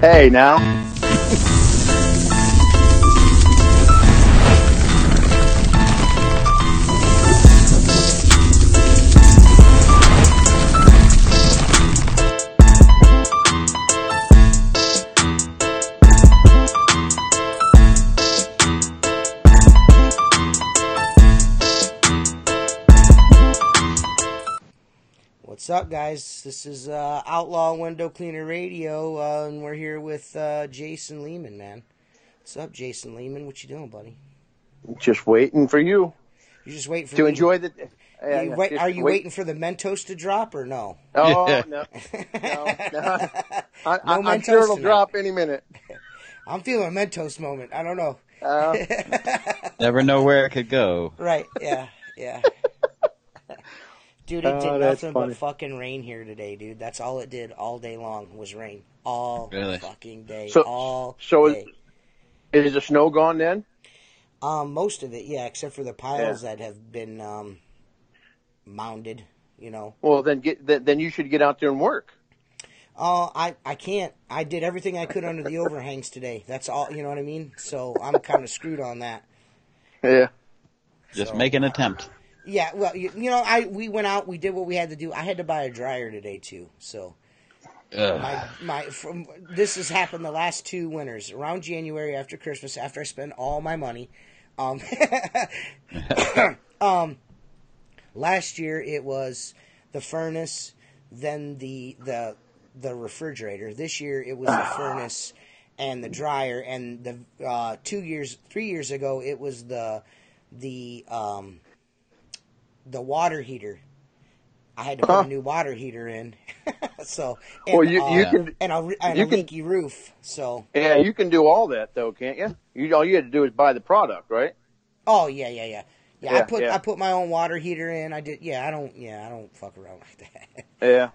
Hey, now. What's up, guys? This is Outlaw Window Cleaner Radio, and we're here with Jason Leman, man. What's up, Jason Leman? What you doing, buddy? Just waiting for you. You're just waiting for to me? Enjoy the. Are you waiting for the Mentos to drop or no? Oh no. I'm sure it'll drop any minute. I'm feeling a Mentos moment. I don't know. Never know where it could go. Right? Yeah. Dude, it did nothing but fucking rain here today, dude. That's all it did all day long was rain. All fucking day. So day. Is the snow gone then? Most of it, yeah, except for the piles that have been mounded, you know. Well, then you should get out there and work. I can't. I did everything I could under the overhangs today. That's all, you know what I mean? So I'm kind of screwed on that. Yeah. Just make an attempt. Yeah, well, we went out, we did what we had to do. I had to buy a dryer today too. So this has happened the last 2 winters, around January after Christmas, after I spend all my money. Last year it was the furnace, then the refrigerator. This year it was the furnace and the dryer, and the 3 years ago it was the water heater. I had to put a new water heater in. So, and, a leaky roof. So yeah, you can do all that though, can't you? All you had to do is buy the product, right? Oh yeah. I put my own water heater in. I did. I don't fuck around like that. Yeah.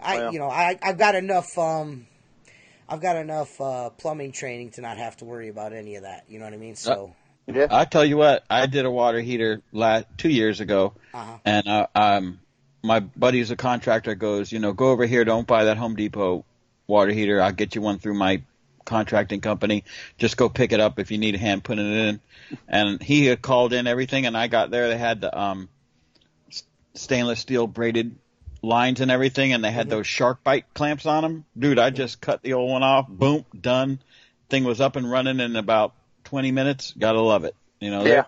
I've got enough. I've got enough plumbing training to not have to worry about any of that. You know what I mean? So. Yeah. I tell you what, I did a water heater 2 years ago, and my buddy's a contractor. Goes, go over here. Don't buy that Home Depot water heater. I'll get you one through my contracting company. Just go pick it up if you need a hand putting it in. And he had called in everything, and I got there. They had the stainless steel braided lines and everything, and they had those shark bite clamps on them. Dude, I just cut the old one off. Boom, done. Thing was up and running in about 20 minutes. Gotta love it. Yeah.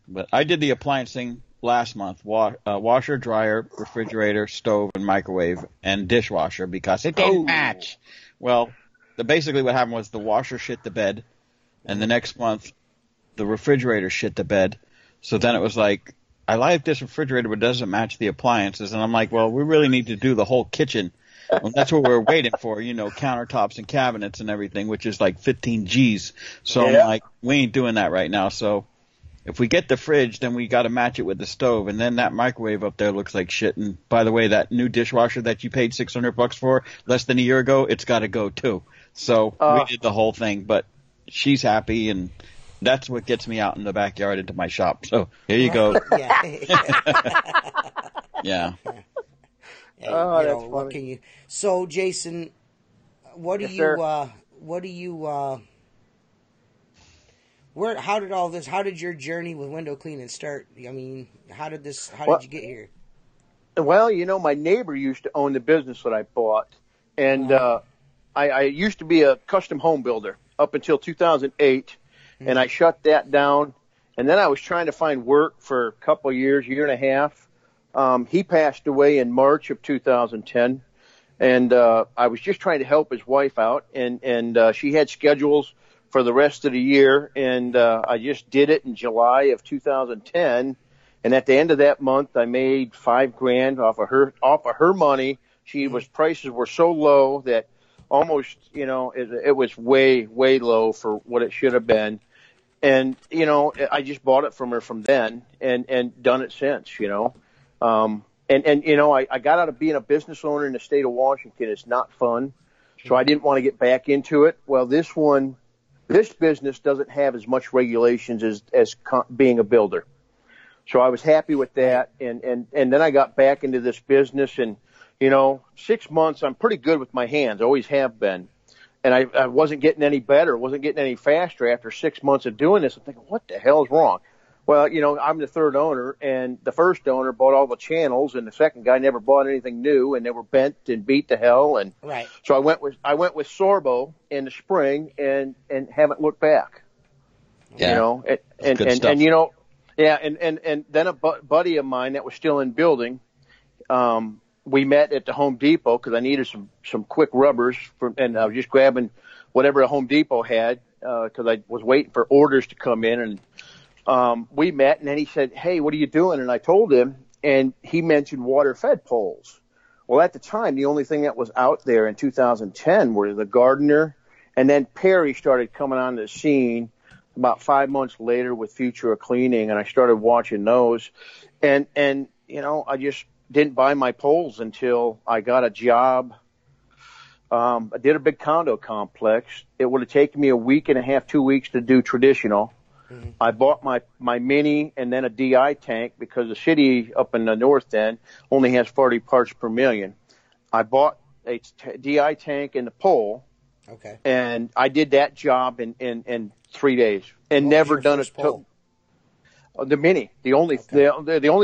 But I did the appliance thing last month. Washer, dryer, refrigerator, stove, and microwave, and dishwasher because it didn't match. Well, basically what happened was the washer shit the bed, and the next month the refrigerator shit the bed. So then it was like, I like this refrigerator, but it doesn't match the appliances. And I'm like, well, we really need to do the whole kitchen. And that's what we're waiting for, countertops and cabinets and everything, which is like 15 G's. So I'm like, we ain't doing that right now. So if we get the fridge, then we got to match it with the stove. And then that microwave up there looks like shit. And by the way, that new dishwasher that you paid $600 for less than a year ago, it's got to go too. So we did the whole thing, but she's happy, and that's what gets me out in the backyard into my shop. So here you go. Yeah. And, that's funny. What can you? So, Jason, how did your journey with window cleaning start? I mean, how did you get here? Well, my neighbor used to own the business that I bought, and I used to be a custom home builder up until 2008, and I shut that down. And then I was trying to find work for a couple of years, year and a half. He passed away in March of 2010, and I was just trying to help his wife out, and she had schedules for the rest of the year, and I just did it in July of 2010, and at the end of that month, I made $5,000 off of her money. Prices were so low that almost, it was way, way low for what it should have been. And, I just bought it from her from then and done it since, I got out of being a business owner in the state of Washington. It's not fun. So I didn't want to get back into it. Well, this business doesn't have as much regulations as being a builder. So I was happy with that. And then I got back into this business, and, 6 months, I'm pretty good with my hands, always have been. and I wasn't getting any better, wasn't getting any faster after 6 months of doing this. I'm thinking, what the hell is wrong? Well, I'm the third owner, and the first owner bought all the channels, and the second guy never bought anything new, and they were bent and beat to hell. And right. So I went with Sorbo in the spring, and haven't looked back. Yeah. And then a buddy of mine that was still in building, we met at the Home Depot because I needed some quick rubbers, and I was just grabbing whatever the Home Depot had because I was waiting for orders to come in. And we met, and then he said, "Hey, what are you doing?" And I told him, and he mentioned water-fed poles. Well, at the time, the only thing that was out there in 2010 were the Gardner, and then Perry started coming on the scene about 5 months later with Future Cleaning, and I started watching those. And I just didn't buy my poles until I got a job. I did a big condo complex. It would have taken me a week and a half, 2 weeks to do traditional. Mm-hmm. I bought my mini and then a DI tank because the city up in the north end only has 40 parts per million. I bought a DI tank and a pole. Okay. And I did that job in 3 days and never done it. The mini. The only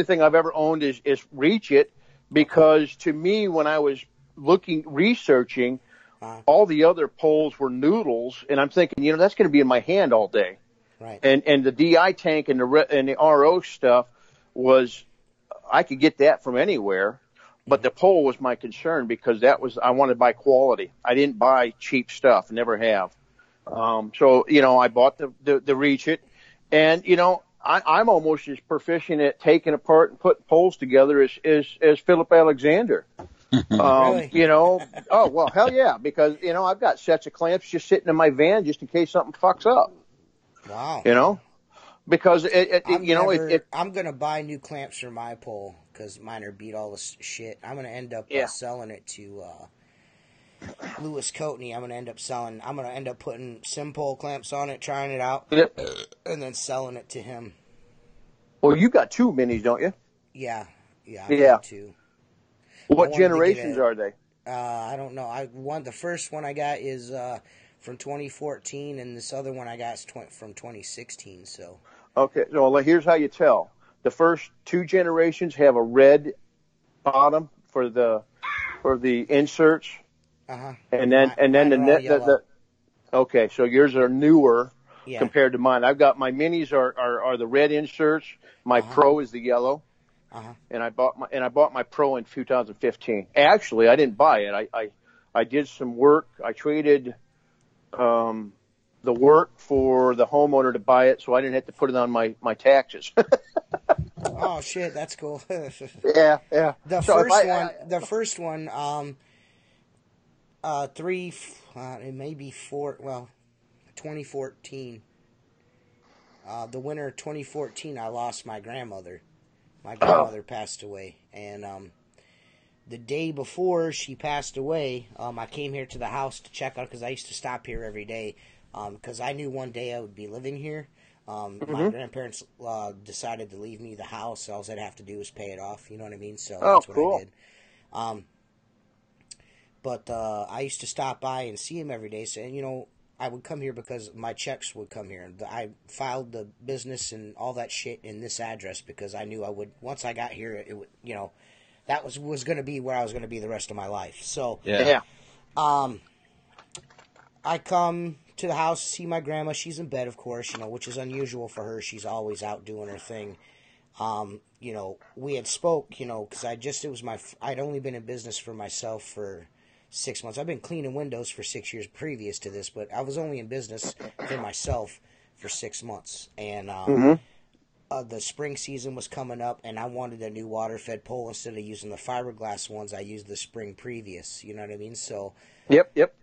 thing I've ever owned is Reach It, because to me, when I was researching, all the other poles were noodles, and I'm thinking, that's going to be in my hand all day. Right. And the DI tank and the RO stuff I could get that from anywhere, but the pole was my concern because I wanted to buy quality. I didn't buy cheap stuff, never have. So I bought the Reach It, and I'm almost as proficient at taking apart and putting poles together as Philip Alexander. Really? Oh well, hell yeah, because I've got sets of clamps just sitting in my van just in case something fucks up. Wow. Because I'm gonna buy new clamps for my pole because mine are beat all this shit. I'm gonna end up selling it to Lewis Coatney. I'm gonna end up putting Simpole clamps on it, trying it out, and then selling it to him. Well, you got two minis, don't you? Yeah. I got two. What generations are they? I don't know. The first one I got is from 2014, and this other one I got is from 2016. So. Okay, so here's how you tell. The first two generations have a red bottom for the inserts. Uh-huh. And then okay, so yours are newer compared to mine. I've got my minis are the red inserts. My Pro is the yellow. Uh-huh. And I bought my Pro in 2015. Actually, I didn't buy it. I did some work. I traded the work for the homeowner to buy it, so I didn't have to put it on my taxes. Oh shit, that's cool. Yeah. The first one, it may be 2014. The winter of 2014, I lost my grandmother. My grandmother passed away, and the day before she passed away, I came here to the house to check out because I used to stop here every day because I knew one day I would be living here. My grandparents decided to leave me the house. So all I'd have to do was pay it off. You know what I mean? So that's what I did. But I used to stop by and see him every day. So, I would come here because my checks would come here. I filed the business and all that shit in this address because I knew I would, once I got here, it would, that was going to be where I was going to be the rest of my life. So, I come to the house, see my grandma. She's in bed, of course, which is unusual for her. She's always out doing her thing. We had spoke, because I'd only been in business for myself for 6 months. I've been cleaning windows for 6 years previous to this, but I was only in business for myself for 6 months. And the spring season was coming up, and I wanted a new water-fed pole. Instead of using the fiberglass ones, I used the spring previous. You know what I mean? So Yep.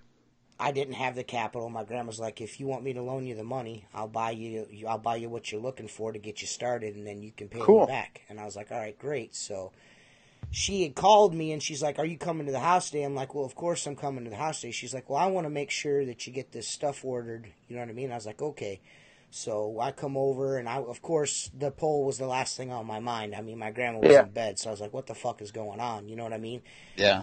I didn't have the capital. My grandma's like, if you want me to loan you the money, I'll buy you what you're looking for to get you started, and then you can pay me back. And I was like, all right, great. So she had called me, and she's like, are you coming to the house today? I'm like, well, of course I'm coming to the house today. She's like, well, I want to make sure that you get this stuff ordered. You know what I mean? I was like, okay. So I come over, and of course, the pole was the last thing on my mind. I mean, my grandma was in bed, so I was like, what the fuck is going on? You know what I mean? Yeah.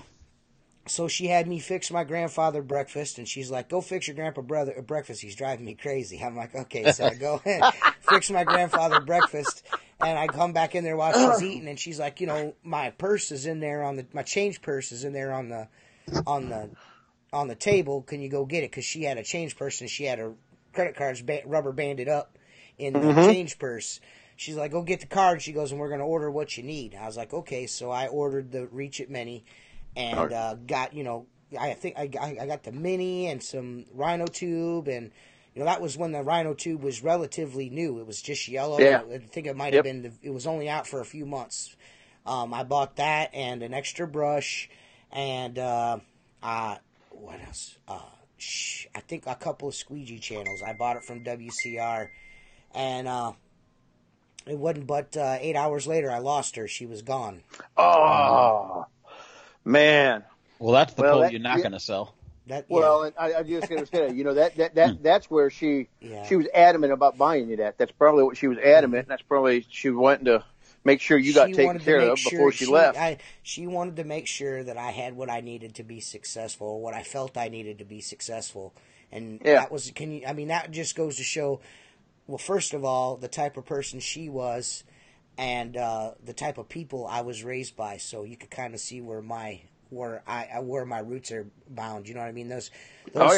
So she had me fix my grandfather breakfast, and she's like, "Go fix your grandpa breakfast. He's driving me crazy." I'm like, "Okay." So I go and fix my grandfather breakfast, and I come back in there while she's eating, and she's like, "My purse is in there my change purse is in there on the table. Can you go get it?" Because she had a change purse and she had her credit cards rubber banded up in the change purse. She's like, "Go get the card." She goes, "And we're going to order what you need." I was like, "Okay." So I ordered the Reach It Mini. And got, I think I got the Mini and some Rhino Tube, and that was when the Rhino Tube was relatively new. It was just yellow. Yeah. I think it might have been. It was only out for a few months. I bought that and an extra brush, and what else? I think a couple of squeegee channels. I bought it from WCR, and it wasn't but 8 hours later I lost her. She was gone. Oh. Man, well, that's the pole you're not going to sell. Well, and I just going to say, that's where she was adamant about buying you that. That's probably what she was adamant. That's probably she wanted to make sure you got taken care of before she left. She wanted to make sure that I had what I needed to be successful, what I felt I needed to be successful, and that was. That just goes to show. Well, first of all, the type of person she was. And the type of people I was raised by, so you could kind of see where my roots are bound. You know what I mean? Those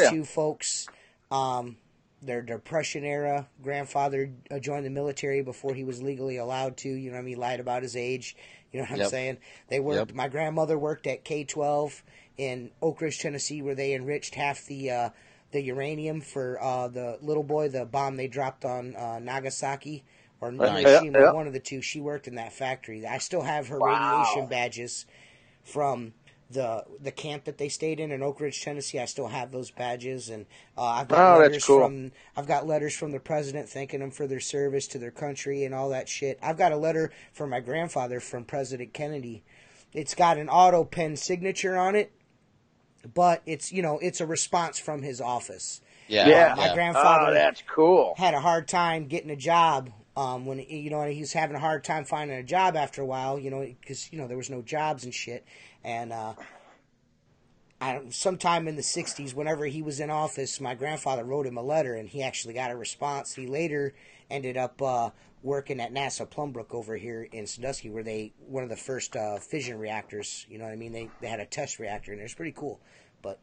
two folks, their Depression era grandfather joined the military before he was legally allowed to. You know what I mean? Lied about his age. You know what I'm saying? They worked. My grandmother worked at K-12 in Oak Ridge, Tennessee, where they enriched half the uranium for the little boy, the bomb they dropped on Nagasaki. Or Hiroshima, one of the two. She worked in that factory. I still have her radiation badges from the camp that they stayed in Oak Ridge, Tennessee. I still have those badges, and I've got letters from the president thanking them for their service to their country and all that shit. I've got a letter from my grandfather from President Kennedy. It's got an auto pen signature on it, but it's a response from his office. My grandfather that's cool. Had a hard time getting a job. When he was having a hard time finding a job after a while, because there was no jobs and shit, and sometime in the '60s, whenever he was in office, my grandfather wrote him a letter, and he actually got a response. He later ended up working at NASA Plumbrook over here in Sandusky, where one of the first fission reactors. You know what I mean? They had a test reactor, and it was pretty cool. But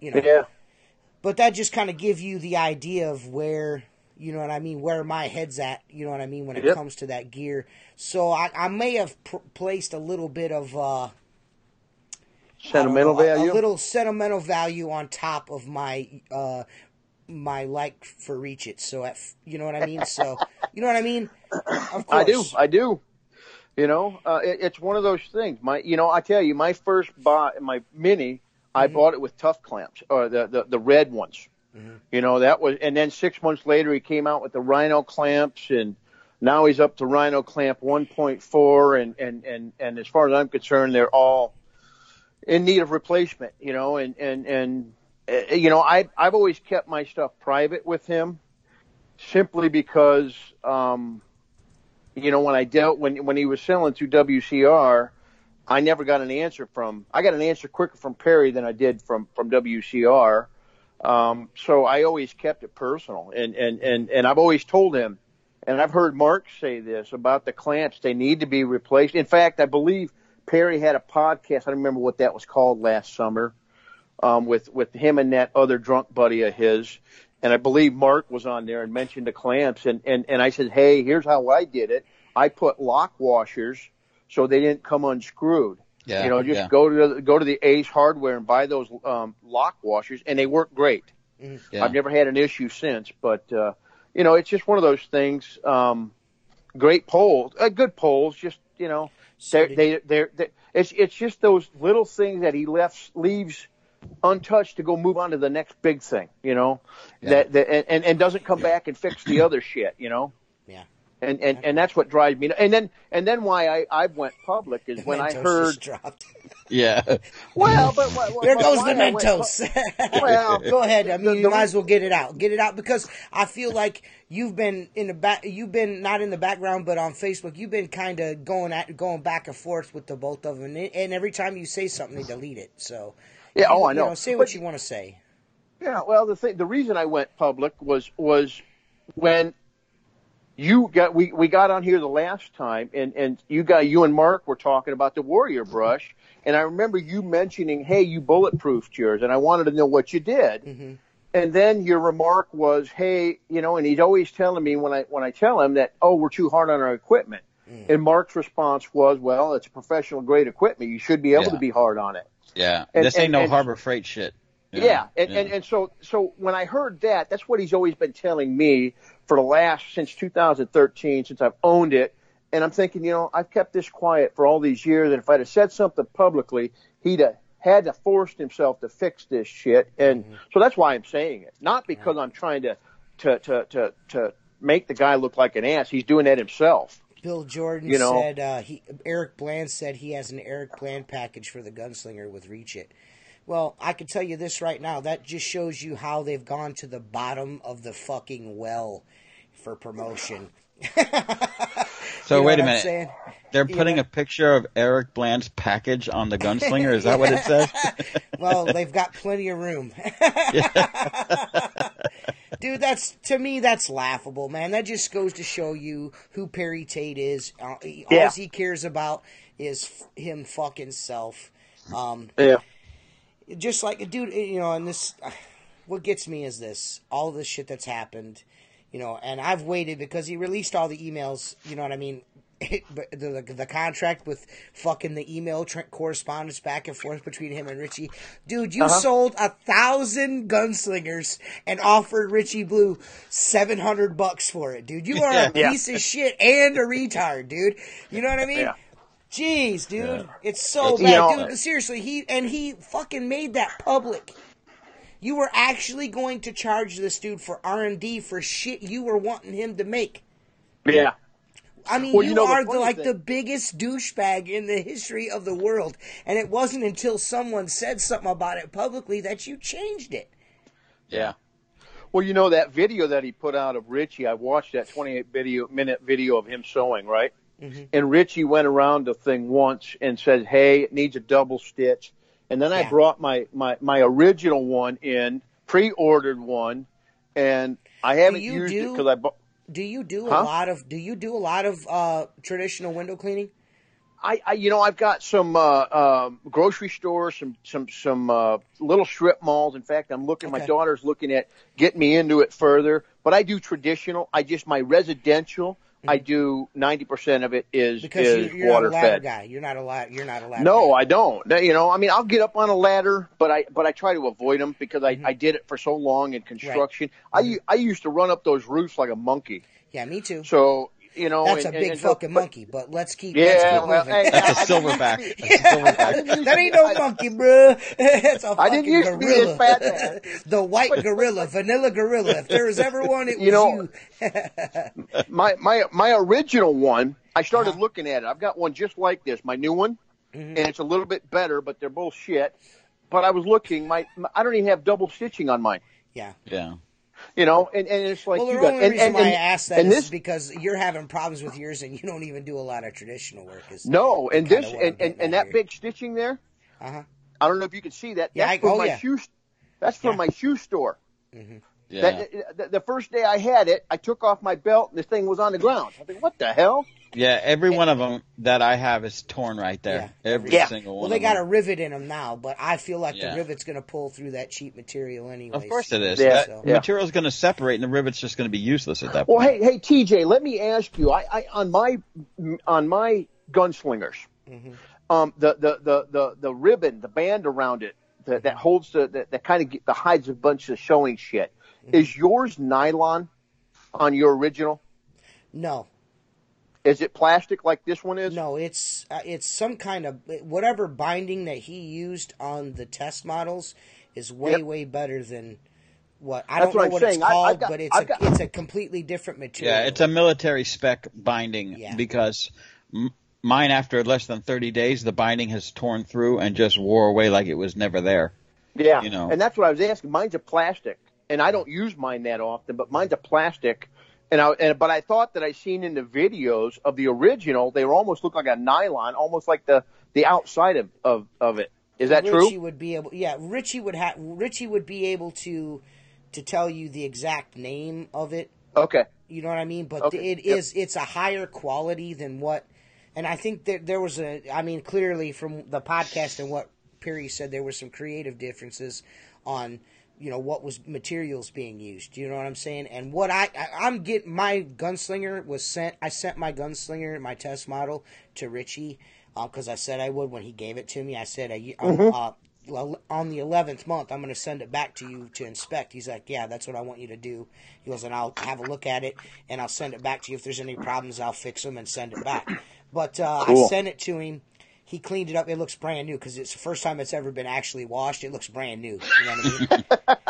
but that just kind of give you the idea of where. You know what I mean? Where my head's at, you know what I mean, when it comes to that gear. So I may have placed a little bit of sentimental value? A little sentimental value on top of my my like for Reach It. So, you know what I mean? So, you know what I mean? Of course. I do. It's one of those things. I tell you, my first my Mini, I bought it with tough clamps, or the red ones. That was, and then 6 months later he came out with the Rhino clamps, and now he's up to Rhino clamp 1.4, and as far as I'm concerned, they're all in need of replacement. I've always kept my stuff private with him, simply because when he was selling through WCR, I never got an answer I got an answer quicker from Perry than I did from WCR. So I always kept it personal, and I've always told him, and I've heard Mark say this about the clamps, they need to be replaced. In fact, I believe Perry had a podcast, I don't remember what that was called, last summer, with him and that other drunk buddy of his, and I believe Mark was on there and mentioned the clamps, and I said, hey, here's how I did it. I put lock washers so they didn't come unscrewed. Go to the Ace Hardware and buy those lock washers, and they work great. Yeah. I've never had an issue since, but it's just one of those things. Great poles, good poles. Just it's just those little things that he leaves untouched to go move on to the next big thing. And doesn't come back and fix the other shit. Yeah. And that's what drives me. And then why I went public is when I heard. Yeah. Well, but there goes the Mentos. Well, go ahead. I mean, you might as well get it out. Get it out, because I feel like you've been in the back. You've been not in the background, but on Facebook, you've been kind of going back and forth with the both of them. And every time you say something, they delete it. So, Yeah, I know. Say what you want to say. Yeah, well, the reason I went public was when we got on here the last time, and you and Mark were talking about the Warrior Brush, and I remember you mentioning, hey, you bulletproofed yours, and I wanted to know what you did. Mm-hmm. And then your remark was, hey, and he's always telling me when I tell him that, oh, we're too hard on our equipment. Mm. And Mark's response was, well, it's a professional grade equipment. You should be able to be hard on it. Yeah, this ain't no Harbor Freight shit. Yeah, and so when I heard that, that's what he's always been telling me since 2013, since I've owned it. And I'm thinking, I've kept this quiet for all these years, and if I'd have said something publicly, he'd have had to force himself to fix this shit. And so that's why I'm saying it. Not because I'm trying to make the guy look like an ass. He's doing that himself. Bill Jordan said, Eric Bland said he has an Eric Bland package for the Gunslinger with Reach It. Well, I can tell you this right now. That just shows you how they've gone to the bottom of the fucking well for promotion. So wait a minute. They're putting a picture of Eric Bland's package on the Gunslinger? Is that what it says? Well, they've got plenty of room. Dude, to me, that's laughable, man. That just goes to show you who Perry Tate is. All he cares about is him fucking self. Just like, dude, and this, what gets me is this, all this shit that's happened, and I've waited because he released all the emails, you know what I mean? The contract with fucking the email correspondence back and forth between him and Richie. Dude, you sold 1,000 Gunslingers and offered Richie Blue $700 for it, dude. You are a piece of shit and a retard, dude. You know what I mean? Yeah. Jeez, dude. Yeah. It's so bad. Dude, seriously, he fucking made that public. You were actually going to charge this dude for R&D for shit you were wanting him to make. Yeah. I mean, you are the biggest douchebag in the history of the world. And it wasn't until someone said something about it publicly that you changed it. Yeah. Well, that video that he put out of Richie, I watched that 28-minute video of him sewing, right? Mm-hmm. And Richie went around the thing once and said, hey, it needs a double stitch. And then I brought my original one in, pre-ordered one, and I haven't used it because I bought. Do you do a lot of traditional window cleaning? I've got some grocery stores, some little strip malls. In fact, my daughter's looking at getting me into it further. But I do traditional. My residential. I do 90% of it is you're water not a ladder fed. Guy. You're not a ladder. No, guy. I don't. I'll get up on a ladder, but I try to avoid them because I did it for so long in construction. Right. I used to run up those roofs like a monkey. Yeah, me too. So that's a big fucking monkey. But let's keep. Hey, that's a silverback. That ain't no monkey, bro. That's a fucking used gorilla. To be this fat man. The white gorilla, vanilla gorilla. If there was ever one, it was you. my original one, I started looking at it. I've got one just like this, my new one, and it's a little bit better, but they're both shit. But I was looking, I don't even have double stitching on mine. Yeah. Yeah. And it's like the only reason why I asked that is because you're having problems with yours, and you don't even do a lot of traditional work. No, and that big stitching there. I don't know if you can see that. That's from my shoe. That's from my shoe store. Mm-hmm. Yeah. The first day I had it, I took off my belt, and this thing was on the ground. I think, what the hell? Yeah, every one of them that I have is torn right there. Yeah, every single one. Well, they got a rivet in them now, but I feel like the rivet's going to pull through that cheap material anyway. Of course it is. The material's going to separate, and the rivet's just going to be useless at that point. Well, hey, TJ, let me ask you. I on my gunslingers, the ribbon, the band around it that holds that kind of hides a bunch of showing shit. Is yours nylon on your original? No. Is it plastic like this one is? No, it's some kind of whatever binding that he used on the test models is way better than what I don't know what it's called, but it's a completely different material. Yeah, it's a military spec binding because mine after less than 30 days the binding has torn through and just wore away like it was never there. Yeah, and that's what I was asking. Mine's a plastic, and I don't use mine that often, but mine's a plastic. But I thought that I seen in the videos of the original, they almost look like a nylon, almost like the outside of it. Is that Richie true? would be able. Yeah, Richie would be able to tell you the exact name of it. Okay. You know what I mean? But Okay. it's a higher quality than what. And I think that there was clearly from the podcast and what Perry said, there were some creative differences on, what was materials being used. You know what I'm saying? And what I'm getting, my gunslinger was sent. I sent my gunslinger, my test model, to Richie because I said I would when he gave it to me. I said, on the 11th month, I'm going to send it back to you to inspect. He's like, yeah, that's what I want you to do. He goes, and I'll have a look at it, and I'll send it back to you. If there's any problems, I'll fix them and send it back. But Cool. I sent it to him. He cleaned it up. It looks brand new because it's the first time it's ever been actually washed. It looks brand new. You know what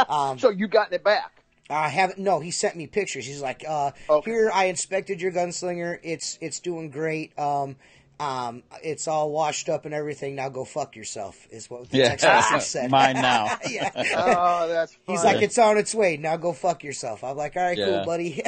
I mean? So you gotten it back? I haven't. No, he sent me pictures. He's like, Okay. here, I inspected your gunslinger. It's doing great. It's all washed up and everything. Now go fuck yourself, is what the text message said. Mine now. Yeah. Oh, that's funny. He's like, it's on its way. Now go fuck yourself. I'm like, all right, cool, buddy.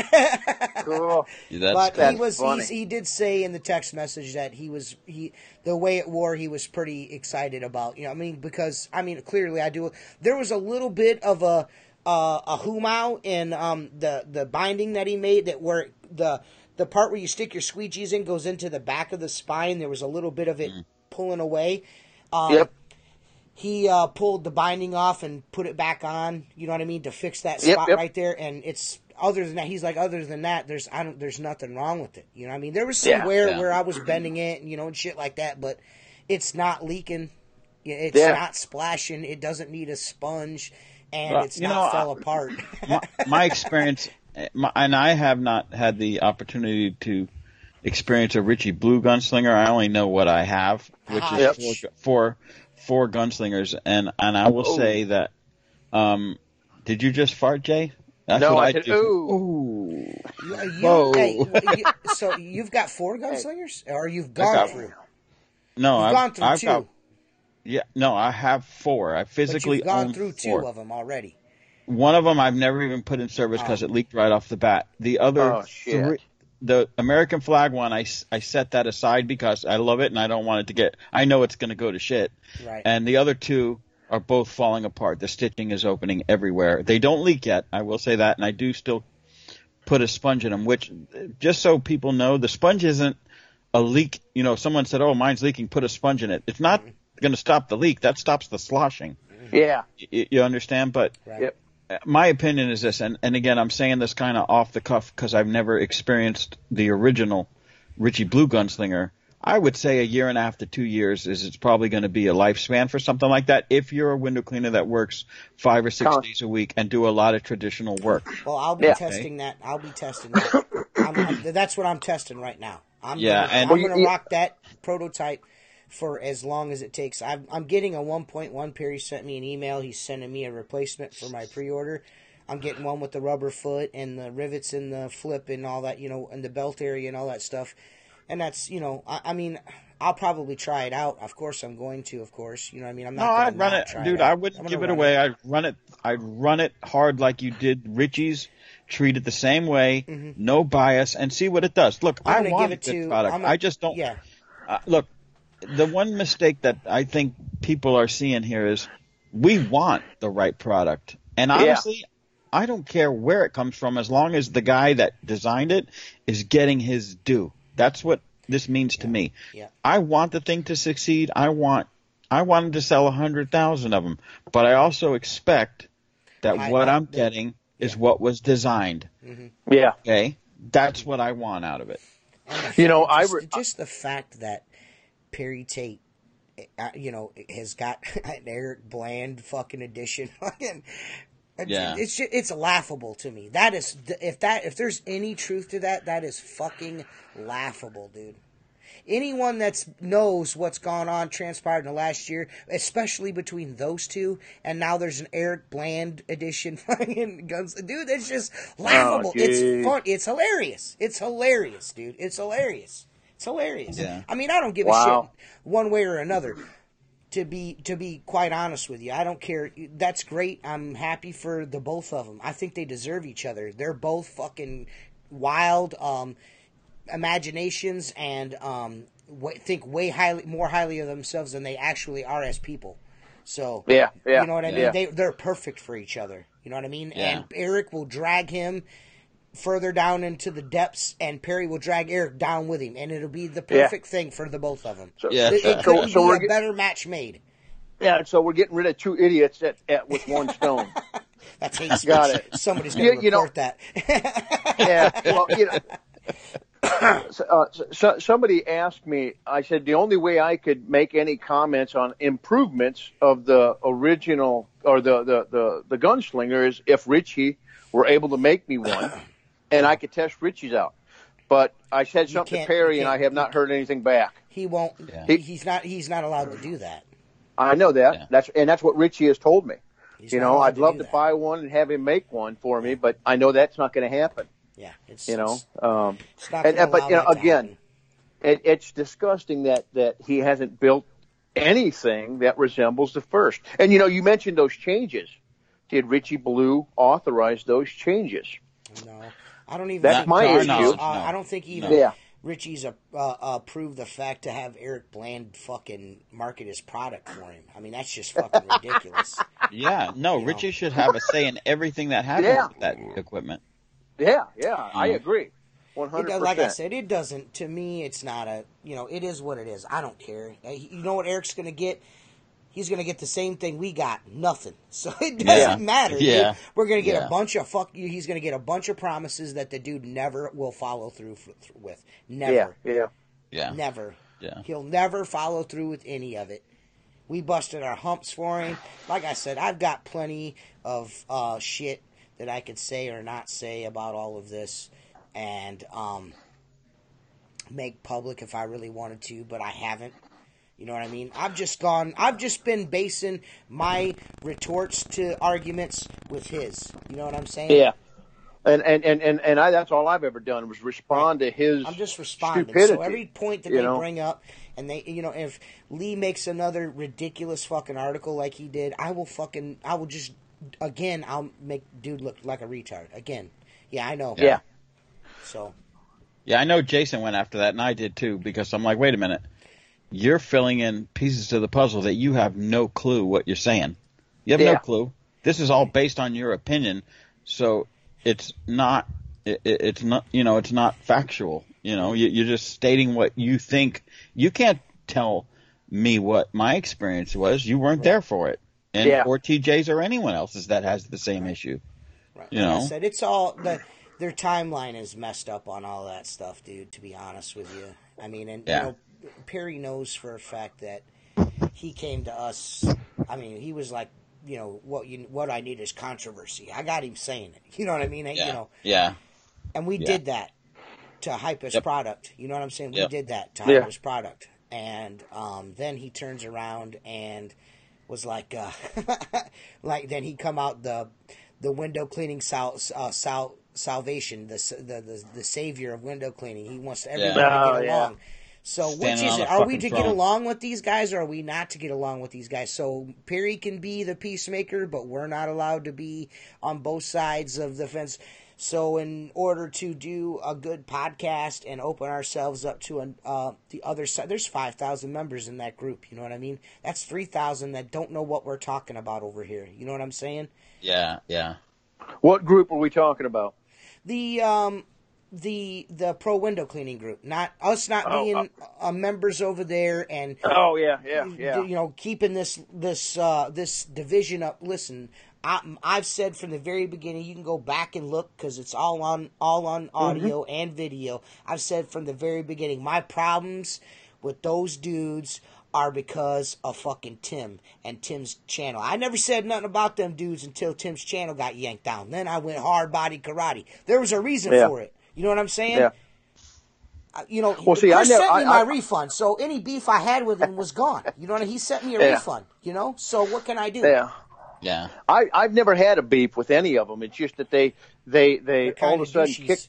Cool. Yeah, But That's funny. he did say in the text message that the way it wore, he was pretty excited about. Because clearly I do. There was a little bit of a humau in the binding that he made that where the part where you stick your squeegees in goes into the back of the spine. There was a little bit of it pulling away. Yep. He pulled the binding off and put it back on. You know what I mean, to fix that spot right there. And it's other than that, he's like, other than that, there's nothing wrong with it. You know what I mean? There was some where I was bending it, and shit like that, but it's not leaking. It's not splashing. It doesn't need a sponge, and it's not fell apart. my experience. And I have not had the opportunity to experience a Richie Blue gunslinger. I only know what I have, which is four gunslingers. And I will say that, did you just fart, Jay? That's no, what I did. Ooh. So you've got 4 gunslingers, or you've gone through? No, I've gone through 2. I have 4. I physically but you've gone own through 4. 2 of them already. One of them I've never even put in service because it leaked right off the bat. The other 3, the American flag one, I set that aside because I love it and I don't want it to get. I know it's going to go to shit. Right. And the other 2 are both falling apart. The stitching is opening everywhere. They don't leak yet. I will say that, and I do still put a sponge in them. Which, just so people know, the sponge isn't a leak. Someone said, "Oh, mine's leaking. Put a sponge in it." It's not going to stop the leak. That stops the sloshing. Yeah. You understand? But. Right. Yep. My opinion is this, and again, I'm saying this kind of off the cuff because I've never experienced the original Richie Blue gunslinger. I would say a year and a half to 2 years it's probably going to be a lifespan for something like that if you're a window cleaner that works 5 or 6 days a week and do a lot of traditional work. Well, I'll be testing that. I'll be testing that. That's what I'm testing right now. I'm going to rock that prototype for as long as it takes. I'm getting a 1.1. Perry sent me an email. He's sending me a replacement for my pre-order. I'm getting one with the rubber foot and the rivets and the flip and all that, and the belt area and all that stuff. And that's, I'll probably try it out. Of course, I'm going to. Of course, I'm not. No, I'd run it, dude. I wouldn't give it away. I'd run it hard like you did Richie's. Treat it the same way, no bias, and see what it does. Look, I want a good product. I just don't. Yeah. Look. The one mistake that I think people are seeing here is we want the right product. And honestly, I don't care where it comes from as long as the guy that designed it is getting his due. That's what this means to me. Yeah. I want the thing to succeed. I want him to sell 100,000 of them. But I also expect that what I'm getting is what was designed. Mm-hmm. Yeah. Okay? That's what I want out of it. Just the fact that Perry Tate, has got an Eric Bland fucking edition. It's laughable to me. That is, if there's any truth to that, that is fucking laughable, dude. Anyone that knows what's gone on, transpired in the last year, especially between those two, and now there's an Eric Bland edition fucking guns. Dude, it's just laughable. It's fun. It's hilarious. It's hilarious, dude. It's hilarious. It's hilarious. Yeah. I don't give a shit one way or another. To be quite honest with you, I don't care. That's great. I'm happy for the both of them. I think they deserve each other. They're both fucking wild imaginations and think way more highly of themselves than they actually are as people. So, yeah. you know what I mean? Yeah. They're perfect for each other. You know what I mean? Yeah. And Eric will drag him further down into the depths, and Perry will drag Eric down with him, and it'll be the perfect thing for the both of them. So, Yeah. It couldn't be a better match made. Yeah, so we're getting rid of two idiots with one stone. That's hate speech. Got it. Somebody's going to report that. Yeah, well, somebody asked me, I said the only way I could make any comments on improvements of the original or the gunslinger is if Richie were able to make me one and I could test Richie's out. But I said something to Perry and I have not heard anything back. He won't. Yeah. He's not allowed to do that. I know that. Yeah. That's what Richie has told me. He's I'd love to buy one and have him make one for me, but I know that's not going to happen. Yeah, it's not but again, it's disgusting that he hasn't built anything that resembles the first. And you mentioned those changes. Did Richie Blue authorize those changes? No, I don't even. That's my issue. I don't think even Richie's approved the fact to have Eric Bland fucking market his product for him. I mean, that's just fucking ridiculous. Yeah, no, Richie should have a say in everything that happens with that equipment. Yeah, I agree. 100%. Like I said, it doesn't, to me, it's not it is what it is. I don't care. You know what Eric's going to get? He's going to get the same thing we got, nothing. So it doesn't matter. Yeah. Dude. We're going to get a bunch of he's going to get a bunch of promises that the dude never will follow through with. Never. Yeah. Never. Yeah. He'll never follow through with any of it. We busted our humps for him. Like I said, I've got plenty of shit that I could say or not say about all of this and make public if I really wanted to, but I haven't. You know what I mean? I've just been basing my retorts to arguments with his. You know what I'm saying? Yeah. And that's all I've ever done was respond to his I'm just responding. stupidity. So every point that they bring up, and they, if Lee makes another ridiculous fucking article like he did, I'll make dude look like a retard. Again. Yeah, I know. Yeah. So. Yeah, I know Jason went after that, and I did too, because I'm like, wait a minute. You're filling in pieces to the puzzle that you have no clue what you're saying. You have no clue. This is all based on your opinion, so it's not factual. You're just stating what you think. You can't tell me what my experience was. You weren't there for it. And or TJ's or anyone else's that has the same issue. Right. Like I said, it's all their timeline is messed up on all that stuff, dude, to be honest with you. I mean, Perry knows for a fact that he came to us. I mean, he was like, what I need is controversy. I got him saying it. You know what I mean? Yeah. And we did that to hype his product. You know what I'm saying? We did that to hype his product. And then he turns around and was like, then he come out the window cleaning salvation, the savior of window cleaning. He wants everybody to get along. So which is it? Are we to get along with these guys, or are we not to get along with these guys? So Perry can be the peacemaker, but we're not allowed to be on both sides of the fence. So in order to do a good podcast and open ourselves up to the other side, there's 5,000 members in that group. You know what I mean? That's 3,000 that don't know what we're talking about over here. You know what I'm saying? Yeah. What group are we talking about? The pro window cleaning group, not us, not being members over there, and keeping this division up. Listen, I've said from the very beginning, you can go back and look because it's all on audio and video. I've said from the very beginning, my problems with those dudes are because of fucking Tim and Tim's channel. I never said nothing about them dudes until Tim's channel got yanked down. Then I went hard body karate. There was a reason for it. You know what I'm saying? Yeah. Chris sent me my refund, so any beef I had with him was gone. You know what I mean? He sent me a refund, So what can I do? Yeah. I've never had a beef with any of them. It's just that they all of a sudden kicked.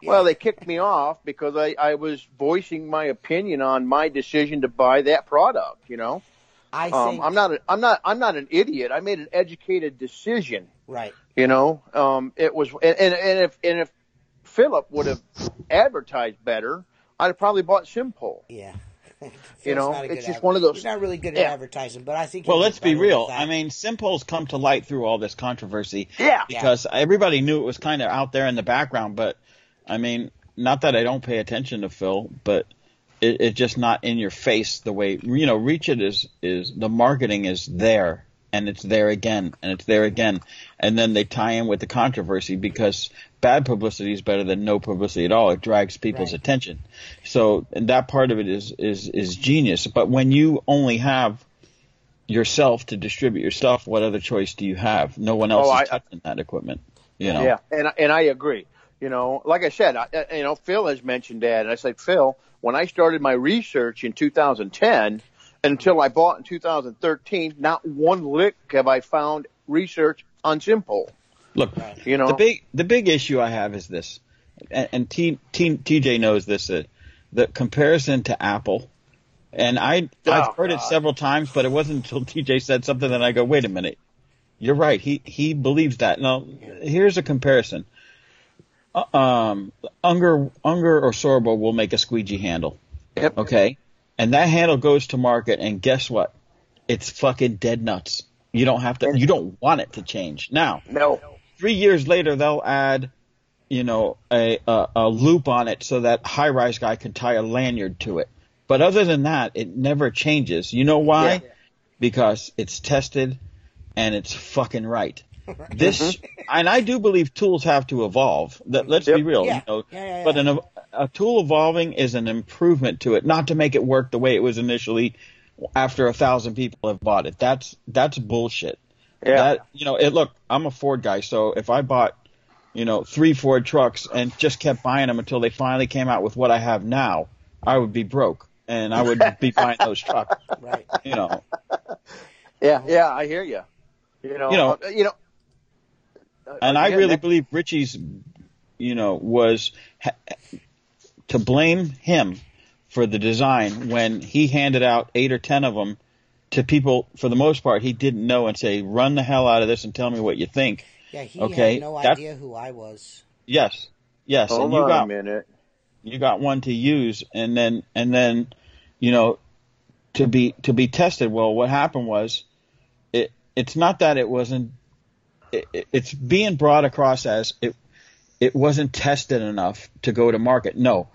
Yeah. Well, they kicked me off because I was voicing my opinion on my decision to buy that product. I think I'm not an idiot. I made an educated decision. Right. It was and if Philip would have advertised better, I'd have probably bought Simpol. Yeah. It's just one of those. He's not really good at advertising, but I think. Well, let's be real. I mean, Simpole's come to light through all this controversy. Yeah. Because everybody knew it was kind of out there in the background, but I mean, not that I don't pay attention to Phil, but it's just not in your face the way, Reach It is the marketing is there, and it's there again, and it's there again. And then they tie in with the controversy because bad publicity is better than no publicity at all. It drags people's attention. So, and that part of it is genius. But when you only have yourself to distribute your stuff, what other choice do you have? No one else is touching that equipment, Yeah, and I agree. Like I said, Phil has mentioned that, and I said, Phil, when I started my research in 2010 until I bought in 2013, not one lick have I found research on Simpole. Look, the big issue I have is this, and TJ knows this, the comparison to Apple, and I've heard it several times, but it wasn't until TJ said something that I go, wait a minute, you're right, he believes that. Now, here's a comparison. Unger or Sorbo will make a squeegee handle. Yep. Okay? And that handle goes to market, and guess what? It's fucking dead nuts. You don't want it to change. Now, 3 years later, they'll add, a loop on it so that high-rise guy can tie a lanyard to it. But other than that, it never changes. You know why? Yeah. Because it's tested and it's fucking right. This, and I do believe tools have to evolve. Let's be real, But a tool evolving is an improvement to it, not to make it work the way it was initially after 1,000 people have bought it. That's bullshit. Yeah. Look, I'm a Ford guy, so if I bought, 3 Ford trucks and just kept buying them until they finally came out with what I have now, I would be broke and I would be buying those trucks. Right. Yeah, I hear you. And I really believe Richie's, was to blame him for the design when he handed out 8 or 10 of them to people, for the most part, he didn't know, and say, run the hell out of this and tell me what you think. Yeah, he had no idea who I was. Yes. Hold on a minute. You got one to use, and then to be tested. Well, what happened was, it's not that it wasn't. It's being brought across as it wasn't tested enough to go to market. No.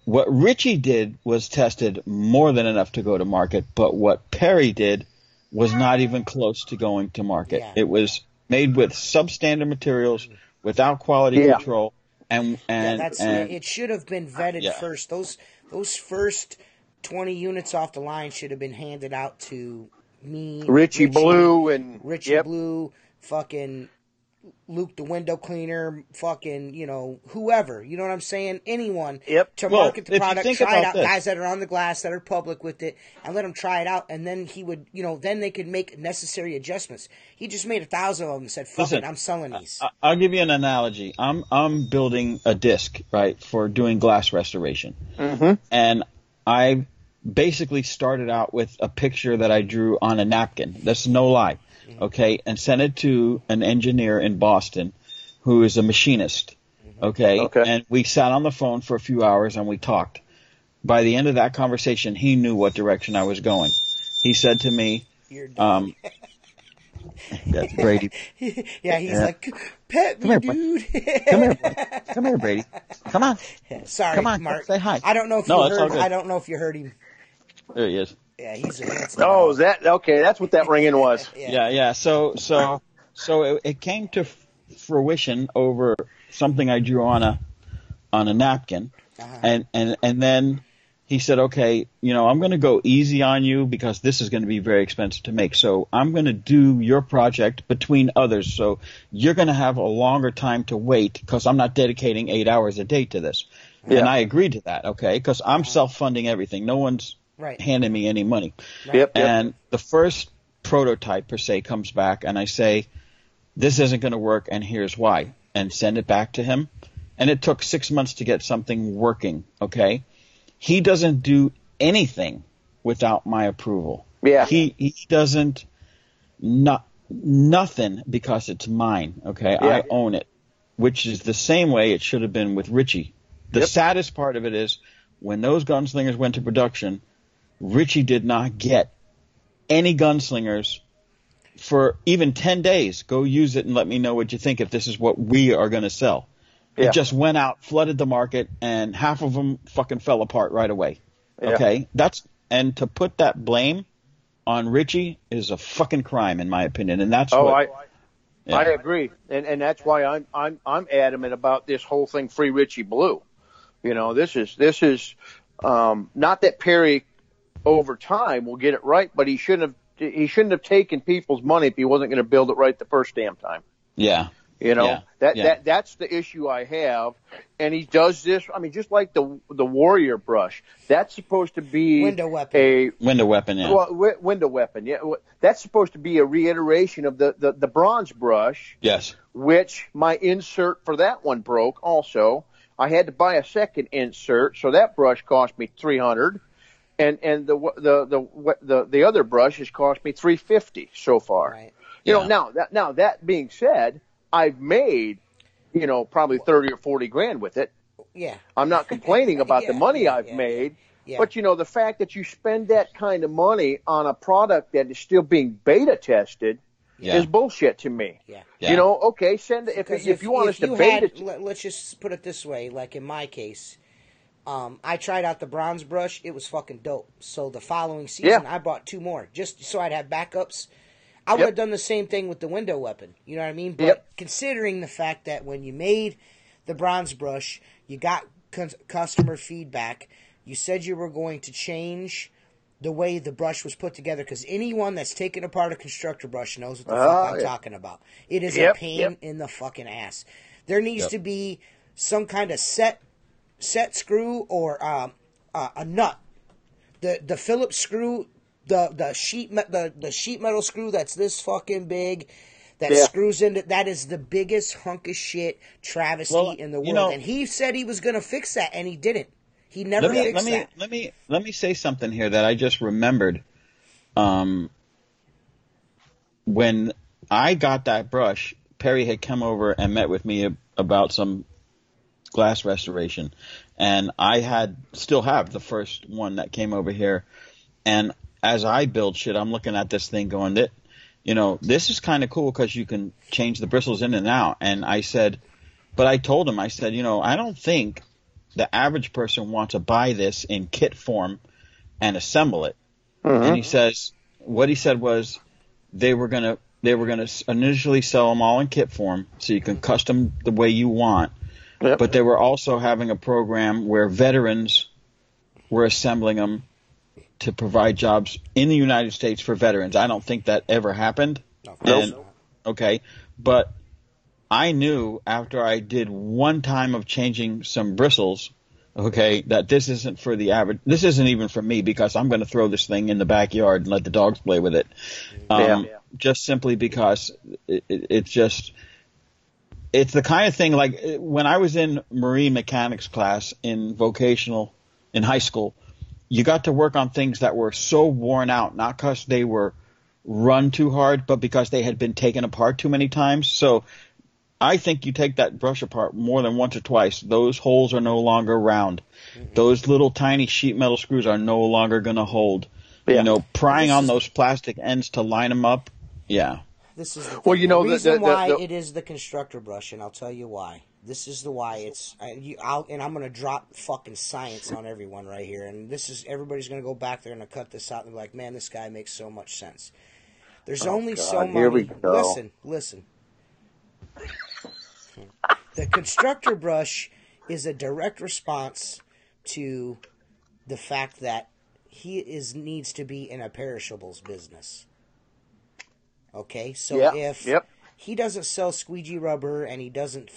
What Richie did was tested more than enough to go to market, but what Perry did was not even close to going to market. Yeah. It was made with substandard materials, without quality control, and it should have been vetted first. Those first 20 units off the line should have been handed out to me, Richie Blue, fucking Luke the window cleaner, fucking, whoever. You know what I'm saying? Anyone to market the product, try it out. Guys that are on the glass, that are public with it, and let them try it out. And then he would, then they could make necessary adjustments. He just made 1,000 of them and said, fuck it, I'm selling these. I'll give you an analogy. I'm building a disc, right, for doing glass restoration. Mm-hmm. And I basically started out with a picture that I drew on a napkin. That's no lie. Okay, and sent it to an engineer in Boston who is a machinist. Okay, and we sat on the phone for a few hours and we talked. By the end of that conversation, he knew what direction I was going. He said to me, that's Brady. Yeah, he's like, pet me, dude. Come here, Brady. Come on. Sorry, come on, Mark. Say hi. I don't know if you heard. I don't know if you heard him. There he is. Yeah, he's a handsome. Oh, is that okay? That's what that ringing was. Yeah. So it came to fruition over something I drew on a napkin, and then he said, okay, I'm going to go easy on you because this is going to be very expensive to make. So I'm going to do your project between others. So you're going to have a longer time to wait because I'm not dedicating 8 hours a day to this. Yeah. And I agreed to that, okay, because I'm self-funding everything. No one's handing me any money. Right. Yep. And the first prototype, per se, comes back, and I say, this isn't going to work, and here's why, and send it back to him. And it took 6 months to get something working, okay? He doesn't do anything without my approval. Yeah. He doesn't nothing because it's mine, okay? Yeah. I own it, which is the same way it should have been with Richie. The saddest part of it is when those gunslingers went to production, Richie did not get any gunslingers for even 10 days. Go use it and let me know what you think if this is what we are going to sell. Yeah. It just went out, flooded the market, and half of them fucking fell apart right away. Yeah. Okay? And to put that blame on Richie is a fucking crime, in my opinion. And that's I agree. And that's why I'm adamant about this whole thing, Free Richie Blue. You know, this is not that Perry over time will get it right, but he shouldn't have taken people's money if he wasn't going to build it right the first damn time. Yeah. You know, that's the issue I have. And he does this, I mean, just like the Warrior brush. That's supposed to be window weapon. Window weapon, yeah. Well, window weapon, yeah. That's supposed to be a reiteration of the bronze brush. Yes. Which my insert for that one broke also. I had to buy a second insert, so that brush cost me $300. And the other brush has cost me $350 so far. Right. You know, now that being said, I've made, you know, probably 30 or 40 grand with it. Yeah. I'm not complaining about the money I've made. Yeah. But, you know, the fact that you spend that kind of money on a product that is still being beta tested is bullshit to me. Yeah. You know, okay, if you want us to beta let's just put it this way, like in my case, I tried out the bronze brush. It was fucking dope. So the following season, I bought 2 more just so I'd have backups. I would have done the same thing with the window weapon. You know what I mean? But considering the fact that when you made the bronze brush, you got customer feedback, you said you were going to change the way the brush was put together, because anyone that's taken apart a constructor brush knows what the fuck I'm talking about. It is a pain in the fucking ass. There needs to be some kind of set screw or a nut. The Phillips screw, the sheet metal screw that's this fucking big, that screws into, that is the biggest hunk of shit travesty in the world. You know, and he said he was going to fix that, and he didn't. He never fixed that. Let me say something here that I just remembered. When I got that brush, Perry had come over and met with me about some glass restoration, and I still have the first one that came over here. And as I build shit, I'm looking at this thing going, that, you know, this is kind of cool because you can change the bristles in and out. And I told him, you know, I don't think the average person wants to buy this in kit form and assemble it. And he says, what he said was they were gonna initially sell them all in kit form so you can custom the way you want. Yep. But they were also having a program where veterans were assembling them to provide jobs in the United States for veterans. I don't think that ever happened. Okay. But I knew after I did one time of changing some bristles, okay, that this isn't for the average. This isn't even for me, because I'm going to throw this thing in the backyard and let the dogs play with it. Just simply because it's the kind of thing, like when I was in marine mechanics class in vocational in high school, you got to work on things that were so worn out, not because they were run too hard, but because they had been taken apart too many times. So I think you take that brush apart more than once or twice, those holes are no longer round. Those little tiny sheet metal screws are no longer going to hold. You know, prying on those plastic ends to line them up. Yeah. This is the reason why it is the constructor brush, and I'll tell you why. This is the why it's. And I'm going to drop fucking science on everyone right here, and everybody's going to go back there and cut this out and be like, man, this guy makes so much sense. There's only so much. Here we go. Listen. The constructor brush is a direct response to the fact that he needs to be in a perishables business. Okay, so if he doesn't sell squeegee rubber and he doesn't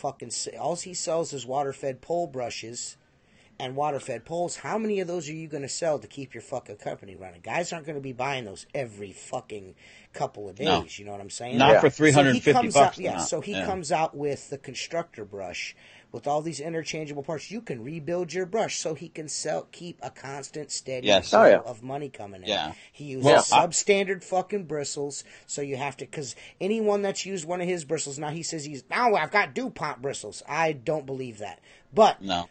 all he sells is water-fed pole brushes and water-fed poles, how many of those are you going to sell to keep your fucking company running? Guys aren't going to be buying those every fucking couple of days, no. You know what I'm saying? Not for $350. So he comes out with the constructor brush with all these interchangeable parts. You can rebuild your brush so he can keep a constant, steady flow of money coming in. Yeah. He uses substandard fucking bristles, so you have to, because anyone that's used one of his bristles, now he says I've got DuPont bristles. I don't believe that. But no.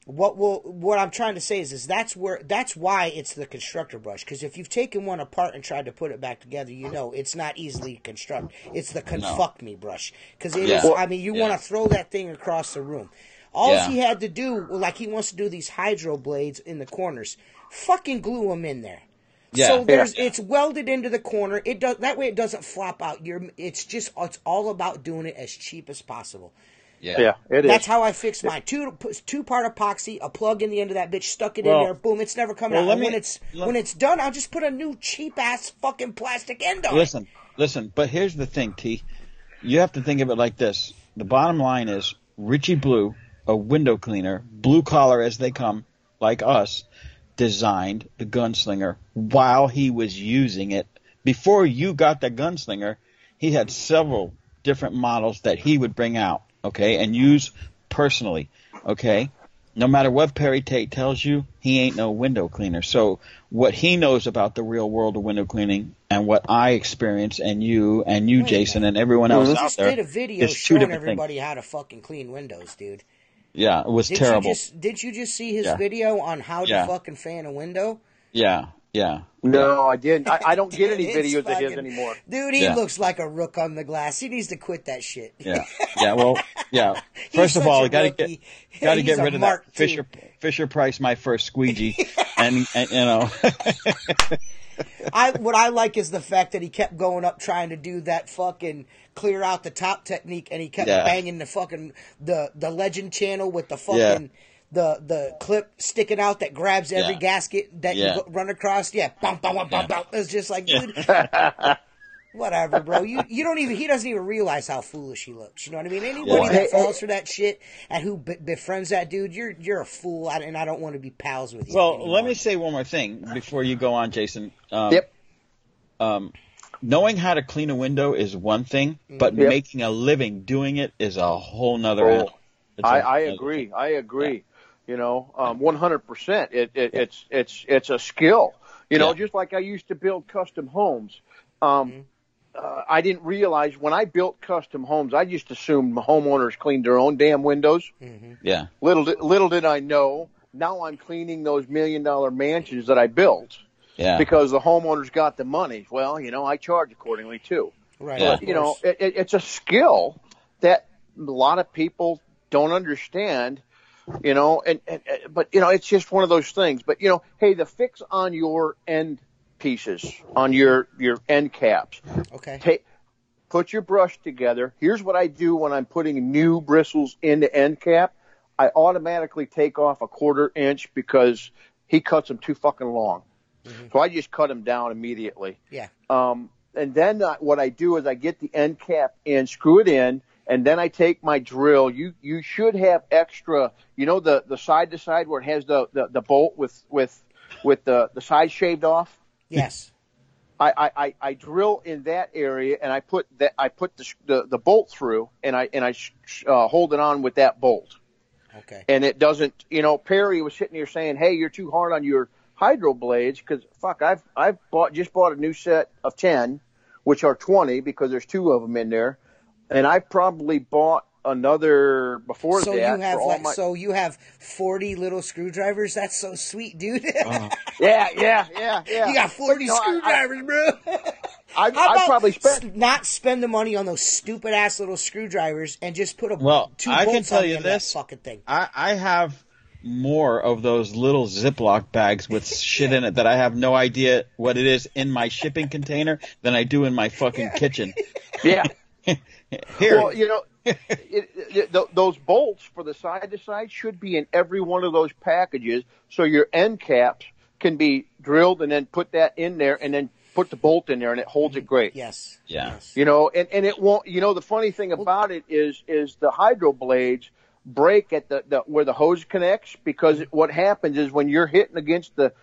What I'm trying to say is that's why it's the constructor brush. Because if you've taken one apart and tried to put it back together, it's not easily construct. It's the confuck me brush. Because it is. I mean, you want to throw that thing across the room. All he had to do, like he wants to do these hydro blades in the corners, fucking glue them in there. Yeah. So it's welded into the corner. It does that way. It doesn't flop out. It's all about doing it as cheap as possible. Yeah, it is. That's how I fixed mine. Two-part epoxy, a plug in the end of that bitch, stuck it in there, boom, it's never coming out. When it's done, I'll just put a new cheap-ass fucking plastic end on it. Listen, but here's the thing, T. You have to think of it like this. The bottom line is Richie Blue, a window cleaner, blue-collar as they come, like us, designed the gunslinger while he was using it. Before you got the gunslinger, he had several different models that he would bring out. Okay, and use personally, okay? No matter what Perry Tate tells you, he ain't no window cleaner. So what he knows about the real world of window cleaning and what I experience and you, Jason, and everyone else out there, did a video showing everybody how to fucking clean windows, dude. Yeah, it was terrible. Did you just see his video on how to fucking fan a window? Yeah. No, I didn't. I don't get any videos of his anymore. Dude, he looks like a rook on the glass. He needs to quit that shit. Yeah. Well, yeah. First of all, you got to get rid of that Fisher Price my first squeegee, and What I like is the fact that he kept going up trying to do that fucking clear out the top technique, and he kept banging the fucking the legend channel with the fucking. The clip sticking out that grabs every gasket that you run across. Yeah, bum, bum, bum, bum, bum. It's just like, dude, whatever, bro. You don't even, he doesn't even realize how foolish he looks. You know what I mean? Anybody that falls for that shit and who befriends that dude, you're a fool, and I don't want to be pals with you. Well, anymore. Let me say one more thing before you go on, Jason. Knowing how to clean a window is one thing, but making a living doing it is a whole nother animal. I agree. Yeah. 100%. It's a skill. Just like I used to build custom homes. I didn't realize when I built custom homes, I just assumed homeowners cleaned their own damn windows. Mm-hmm. Yeah. Little did I know. Now I'm cleaning those $1 million mansions that I built. Yeah. Because the homeowners got the money. Well, I charge accordingly too. Right. But, it's a skill that a lot of people don't understand. But it's just one of those things. But hey, the fix on your end pieces, on your end caps. Okay. Put your brush together. Here's what I do when I'm putting new bristles in the end cap. I automatically take off a 1/4 inch because he cuts them too fucking long. Mm-hmm. So I just cut them down immediately. Yeah. And then what I do is I get the end cap in, screw it in. And then I take my drill. You should have extra, the side to side where it has the bolt with the side shaved off. Yes. I drill in that area and I put the bolt through and I hold it on with that bolt. Okay. And it doesn't. Perry was sitting here saying, "Hey, you're too hard on your hydro blades because I've just bought a new set of 10, which are 20 because there's 2 of them in there." And I probably bought another before so that. So you have 40 little screwdrivers? That's so sweet, dude. Yeah. You got 40 screwdrivers, bro. I probably not spend the money on those stupid ass little screwdrivers and just put 2 bolts I can tell on you that this fucking thing. I have more of those little Ziploc bags with shit in it that I have no idea what it is in my shipping container than I do in my fucking kitchen. Yeah. Here. Well, those bolts for the side to side should be in every one of those packages, so your end caps can be drilled and then put that in there and then put the bolt in there and it holds it great. Yes. Yeah. Yes. And it won't. The funny thing about it is the hydro blades break at the where the hose connects because what happens is when you're hitting against the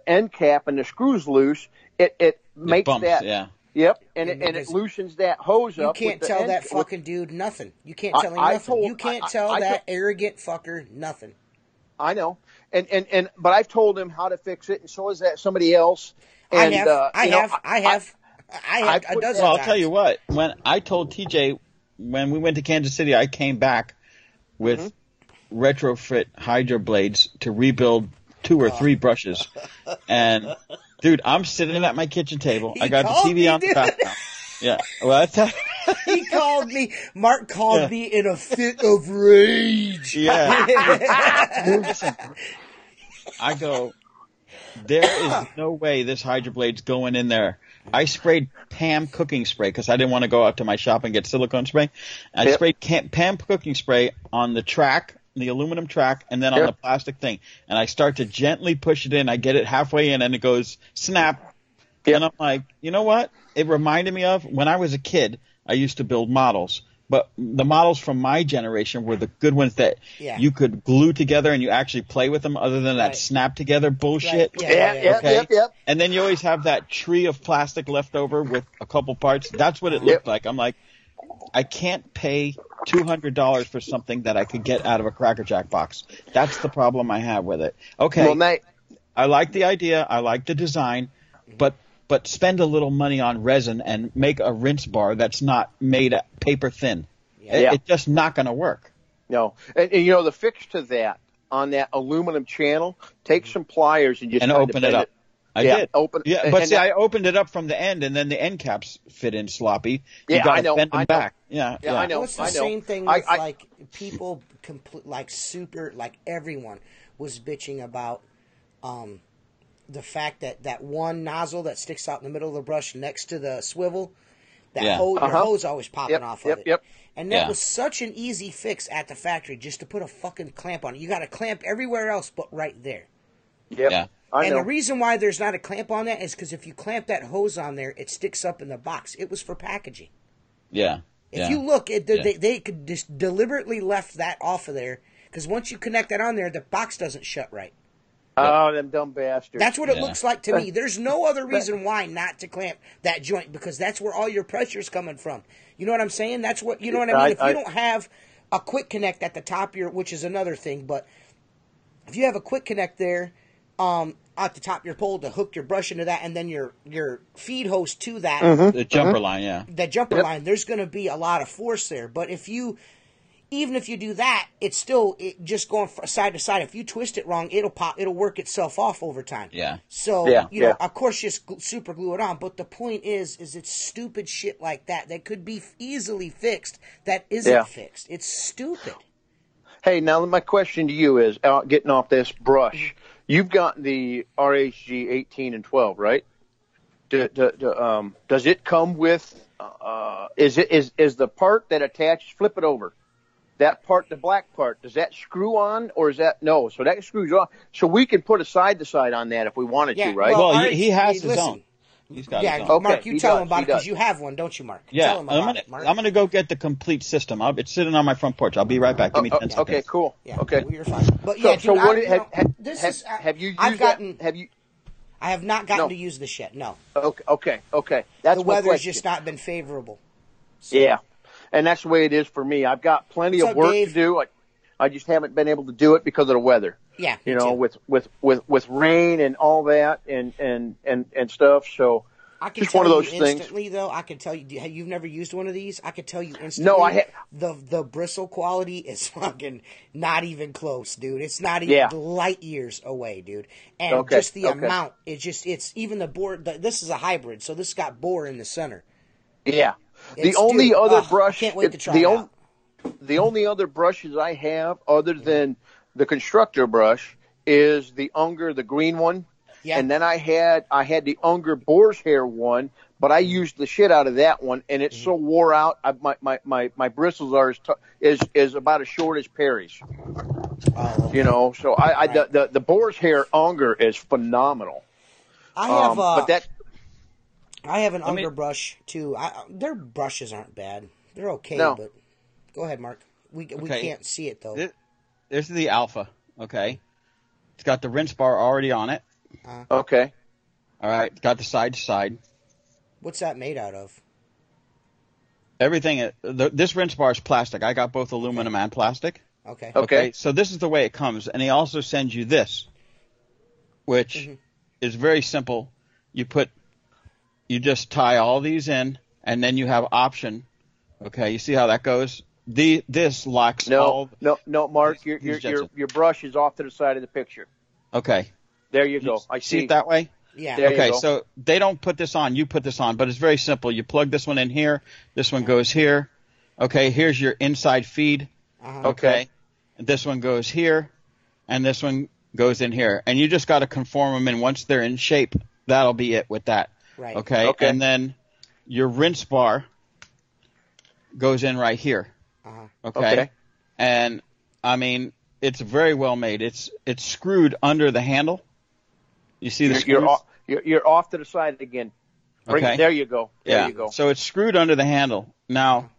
end cap and the screw's loose, it makes bumps, that. Yeah. Yep, and it loosens that hose up. You can't tell that fucking dude nothing. You can't tell him nothing. You can't tell that arrogant fucker nothing. I know, but I've told him how to fix it, and so has that somebody else. And, I have a dozen. Well, I'll tell you what. When I told TJ when we went to Kansas City, I came back with retrofit Hydro blades to rebuild 2 or 3 brushes. And, dude, I'm sitting at my kitchen table. I got the TV on the background. Yeah. Well, he called me. Mark called me in a fit of rage. Yeah. Listen, I go, there is no way this Hydro blade's going in there. I sprayed Pam cooking spray because I didn't want to go out to my shop and get silicone spray. I sprayed Pam cooking spray on the track, the aluminum track, and then on the plastic thing. And I start to gently push it in. I get it halfway in, and it goes snap. And I'm like, you know what? It reminded me of when I was a kid, I used to build models. But the models from my generation were the good ones that you could glue together and you actually play with them other than that snap together bullshit. Right. And then you always have that tree of plastic left over with a couple parts. That's what it looked like. I'm like, I can't pay $200 for something that I could get out of a Cracker Jack box. That's the problem I have with it. Okay. Well, I like the idea. I like the design, but spend a little money on resin and make a rinse bar that's not made paper thin. It's just not going to work. No. And, you know, the fix to that, on that aluminum channel, take some pliers and just open it up. I did. But I opened it up from the end, and then the end caps fit in sloppy. Yeah, you got I know. to bend them back. Yeah, I know. Well, it's the same thing with, like, people, like, everyone was bitching about the fact that one nozzle that sticks out in the middle of the brush next to the swivel, your hose always popping off of it. And that was such an easy fix at the factory, just to put a fucking clamp on it. You got a clamp everywhere else but right there. Yeah. And the reason why there's not a clamp on that is because if you clamp that hose on there, it sticks up in the box. It was for packaging. Yeah. If you look, they could just deliberately left that off of there, because once you connect that on there, the box doesn't shut right. Oh, them dumb bastards. That's what it looks like to me. There's no other reason why not to clamp that joint, because that's where all your pressure's coming from. You know what I'm saying? That's what, you know what I mean? If you don't have a quick connect at the top, which is another thing, but if you have a quick connect there at the top of your pole to hook your brush into that, and then your feed hose to that. The jumper line, That jumper line, there's going to be a lot of force there. But even if you do that, it's still just going side to side. If you twist it wrong, it'll work itself off over time. Yeah. So, you know, of course, just super glue it on. But the point is it's stupid shit like that could be easily fixed that isn't fixed. It's stupid. Hey, now my question to you is, getting off this brush, you've got the RHG 18 and 12, right? Does it come with, is the part that attaches, flip it over, that part, the black part, does that screw on, or is that, no, so that screws on, so we can put a side-to-side on that if we wanted to, right? Well, he has his own. He's got his own. Okay, Mark, you tell him about it, because you have one, don't you, Mark? Yeah, tell him about it, Mark. I'm going to go get the complete system. It's sitting on my front porch. I'll be right back. Give me 10 seconds. Okay, cool. Yeah, okay. Well, you're fine. But yeah, so dude, have you used that? I have not gotten to use this yet, no. Okay. That's the weather's just not been favorable. So. Yeah. And that's the way it is for me. I've got plenty of work to do. I just haven't been able to do it because of the weather. Yeah. You know, with rain and all that and stuff. So I can just tell one of those you things. Instantly, though, I can tell you, you've never used one of these. I can tell you instantly. No, I have. The bristle quality is fucking not even close, dude. It's not even light years away, dude. And just the amount, it's even the bore. This is a hybrid, so this got bore in the center. Yeah. The only other brush. I can't wait to try it out. The only other brushes I have, other than the constructor brush, is the Unger, the green one. Yeah. And then I had the Unger boar's hair one, but I used the shit out of that one, and it's so wore out. My bristles are is about as short as Perry's. Oh, okay. You know, so the boar's hair Unger is phenomenal. I have I have an Let me- Unger brush too. Their brushes aren't bad. They're okay, No. but go ahead, Mark. We can't see it though. This is the Alpha, okay? It's got the rinse bar already on it. Okay. All right, it's got the side to side. What's that made out of? Everything. This rinse bar is plastic. I got both aluminum and plastic. Okay. Okay. So this is the way it comes, and he also sends you this, which is very simple. You just tie all these in, and then you have option. Okay, you see how that goes? this locks all. No, Mark, your brush is off to the side of the picture. Okay. There you go. I see it that way. Yeah. There okay, you go. So they don't put this on. You put this on, but it's very simple. You plug this one in here. This one goes here. Okay. Here's your inside feed. Okay. And this one goes here, and this one goes in here, and you just got to conform them in. Once they're in shape, that'll be it with that. Right. Okay. And then your rinse bar goes in right here. Okay. And I mean, it's very well made. It's screwed under the handle. You see the screws? You're off to the side again. There you go. There you go. So it's screwed under the handle. Now,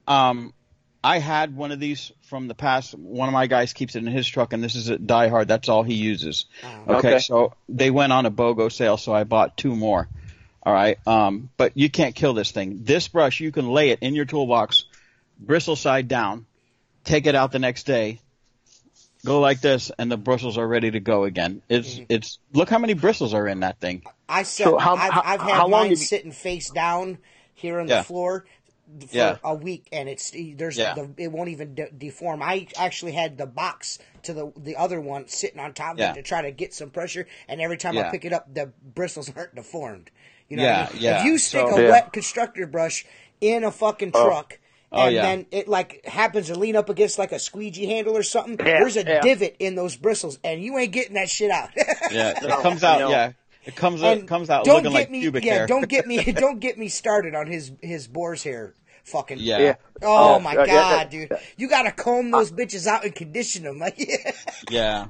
I had one of these from the past. One of my guys keeps it in his truck, and this is a Die Hard. That's all he uses. Okay. So they went on a BOGO sale, so I bought 2 more. All right. But you can't kill this thing. This brush, you can lay it in your toolbox, bristle side down, take it out the next day, go like this, and the bristles are ready to go again. It's look how many bristles are in that thing. I've had mine sitting face down here on the floor for a week, and it won't even deform. I actually had the box to the other one sitting on top of it to try to get some pressure, and every time I pick it up, the bristles aren't deformed. You know what I mean? If you stick a wet constructor brush in a fucking truck, then it like happens to lean up against like a squeegee handle or something, there's a divot in those bristles, and you ain't getting that shit out. It comes out. It comes out looking like pubic hair. Don't get me started on his boar's hair. Fucking Oh my God, dude! You gotta comb those bitches out and condition them. Now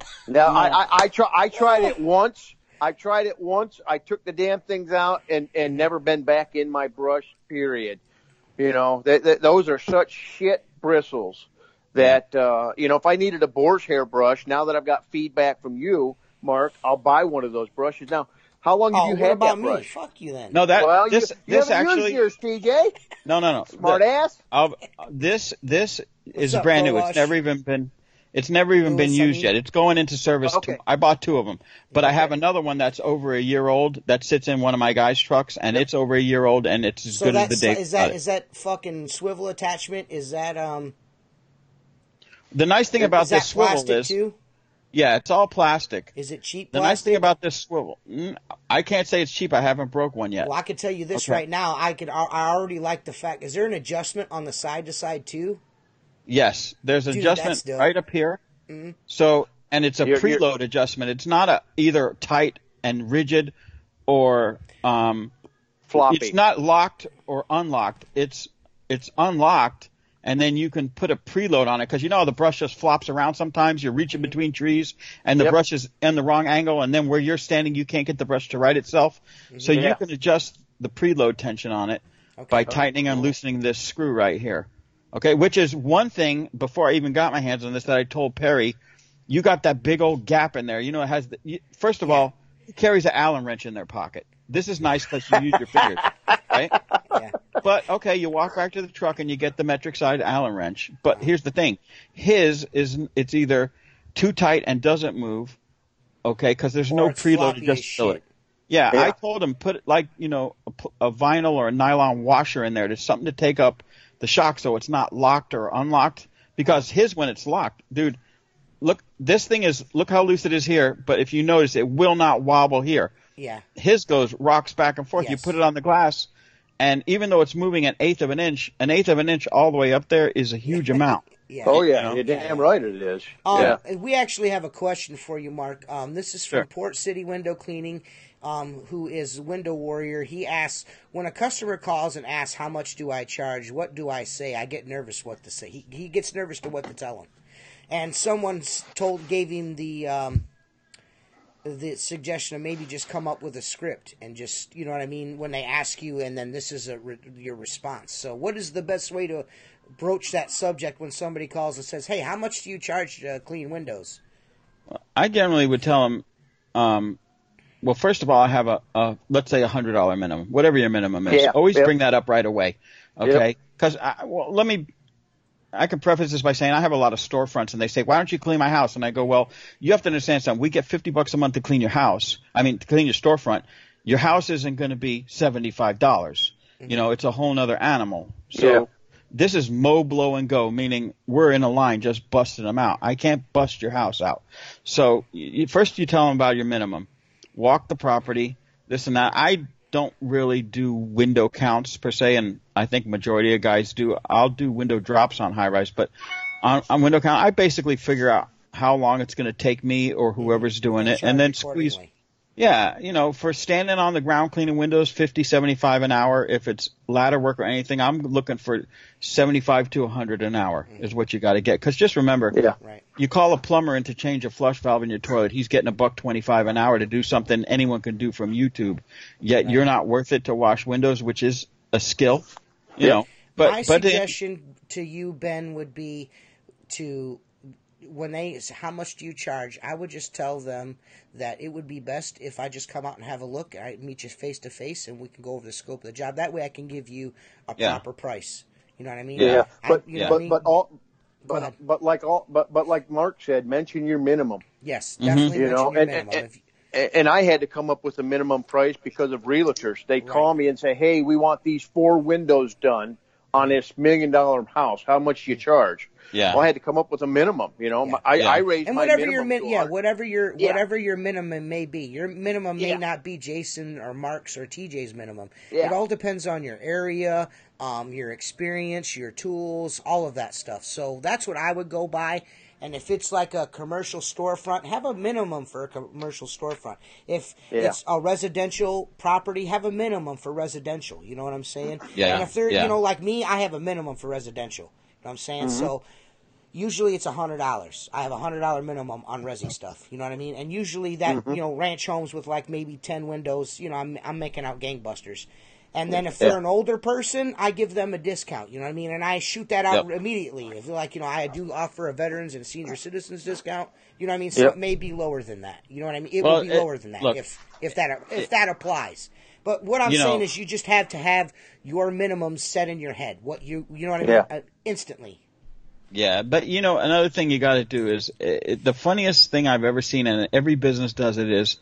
I tried it once. I took the damn things out and never been back in my brush. Period. You know, those are such shit bristles that if I needed a boar's hair brush, now that I've got feedback from you, Mark, I'll buy one of those brushes. Now, how long have you had that brush? Fuck you then. No, this haven't used yours, TJ. No. Smart ass. This is brand new. It's never even been used yet. It's going into service. I bought 2 of them, but I have another one that's over a year old that sits in one of my guys' trucks, and it's over a year old, and it's as good as the day. Is that fucking swivel attachment? Is that The nice thing about this swivel is, too? Yeah, it's all plastic. Is it cheap? The nice thing about this swivel, I can't say it's cheap. I haven't broke one yet. Well, I can tell you this right now. I already like the fact. Is there an adjustment on the side to side too? Yes, there's an adjustment right up here. Mm-hmm. So, and it's a preload adjustment. It's not either tight and rigid or floppy. It's not locked or unlocked. It's unlocked, and then you can put a preload on it because the brush just flops around sometimes. You're reaching between trees, and the brush is in the wrong angle, and then where you're standing, you can't get the brush to right itself. Mm-hmm. So you can adjust the preload tension on it by tightening and loosening this screw right here. Okay, which is one thing before I even got my hands on this that I told Perry, you got that big old gap in there. It has first of all, it carries an Allen wrench in their pocket. This is nice because you use your fingers, right? Yeah. But you walk back to the truck and you get the metric side Allen wrench. But here's the thing, it's either too tight and doesn't move, because there's no preload to just fill it. Yeah, I told him put like a vinyl or a nylon washer in there. There's something to take up the shock so it's not locked or unlocked, because when it's locked, dude, look how loose it is here, but if you notice, it will not wobble here. Yeah. His rocks back and forth. Yes. You put it on the glass, and even though it's moving an eighth of an inch all the way up there is a huge amount. Yeah. Oh yeah, you're damn right it is. We actually have a question for you, Mark. This is from Port City Window Cleaning. Who is Window Warrior. He asks, when a customer calls and asks, how much do I charge? What do I say? I get nervous what to say. He gets nervous to what to tell him. And someone gave him the suggestion of maybe just come up with a script and just, you know what I mean, when they ask you, and then this is your response. So what is the best way to broach that subject when somebody calls and says, hey, how much do you charge to clean windows? I generally would tell them, well, first of all, I have let's say $100 minimum, whatever your minimum is. Always bring that up right away, okay? Because I can preface this by saying I have a lot of storefronts, and they say, why don't you clean my house? And I go, well, you have to understand something. We get $50 a month to clean your house. To clean your storefront. Your house isn't going to be $75. Mm-hmm. It's a whole nother animal. So This is mow, blow, and go, meaning we're in a line just busting them out. I can't bust your house out. So first you tell them about your minimum. Walk the property, this and that. I don't really do window counts per se, and I think majority of guys do. I'll do window drops on high-rise, but on window count, I basically figure out how long it's going to take me or whoever's doing it, and then squeeze. Yeah, you know, for standing on the ground cleaning windows, 50, 75 an hour. If it's ladder work or anything, I'm looking for 75 to 100 an hour is what you got to get. Because just remember, you call a plumber in to change a flush valve in your toilet, he's getting $1.25 an hour to do something anyone can do from YouTube. Yet you're not worth it to wash windows, which is a skill, you know. But my suggestion to you, Ben, would be to, when they, how much do you charge? I would just tell them that it would be best if I just come out and have a look. I meet you face to face, and we can go over the scope of the job. That way, I can give you a proper price. You know what I mean? Yeah. But like Mark said, mention your minimum. Yes, definitely. You know, mention your minimum. And I had to come up with a minimum price because of realtors. They call me and say, "Hey, we want these 4 windows done on this $1 million house. How much do you charge?" Yeah. Well, I had to come up with a minimum. You know, I raised and my whatever minimum. whatever your minimum may be. Your minimum may not be Jason or Mark's or TJ's minimum. It all depends on your area, your experience, your tools, all of that stuff. So that's what I would go by. And if it's like a commercial storefront, have a minimum for a commercial storefront. If it's a residential property, have a minimum for residential. You know what I'm saying? Yeah. And if they're, you know, like me, I have a minimum for residential. You know what I'm saying? So usually it's $100. I have a $100 minimum on resi stuff. You know what I mean? And usually that, you know, ranch homes with like maybe 10 windows, you know, I'm making out gangbusters. And then if they're an older person, I give them a discount, you know what I mean? And I shoot that out immediately. If like, you know, I do offer a veterans and senior citizens discount, you know what I mean? So it may be lower than that. You know what I mean? It will be lower than that if that applies. But what I'm saying is you just have to have your minimum set in your head. What you know what I mean? Instantly. Yeah, but you know, another thing you got to do is the funniest thing I've ever seen, and every business does it, is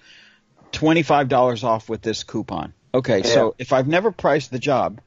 $25 off with this coupon. Okay, so if I've never priced the job,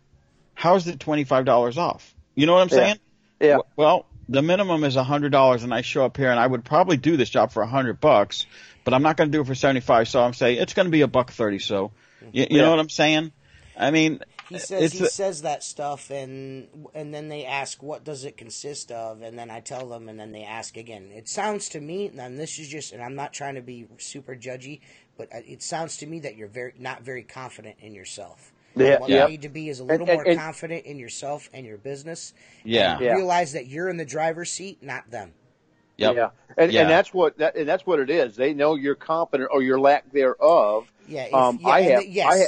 how's it $25 off? You know what I'm saying? Yeah. Well, the minimum is $100, and I show up here, and I would probably do this job for $100, but I'm not going to do it for $75. So I'm saying it's going to be $130. So you know what I'm saying? I mean, he says that stuff, and then they ask, what does it consist of? And then I tell them, and then they ask again. It sounds to me, and this is just, and I'm not trying to be super judgy, but it sounds to me that you're not very confident in yourself. What you need to be is a little more confident in yourself and your business. And realize that you're in the driver's seat, not them. And that's what it is. They know you're confident or your lack thereof. I have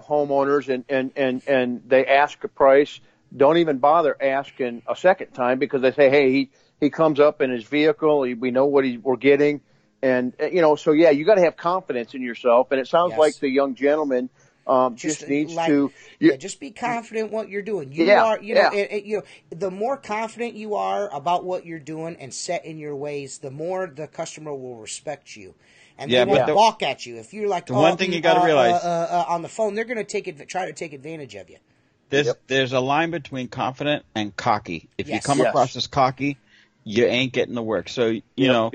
homeowners and they ask a price. Don't even bother asking a second time because they say, hey, he comes up in his vehicle. We know what we're getting. And, you know, so, you got to have confidence in yourself. And it sounds like the young gentleman just needs to. Just be confident what you're doing. You know, the more confident you are about what you're doing and set in your ways, the more the customer will respect you. And they won't balk at you. If you're like, one thing you got to realize on the phone, they're going to try to take advantage of you. There's a line between confident and cocky. If you come across as cocky, you ain't getting the work. So, you know.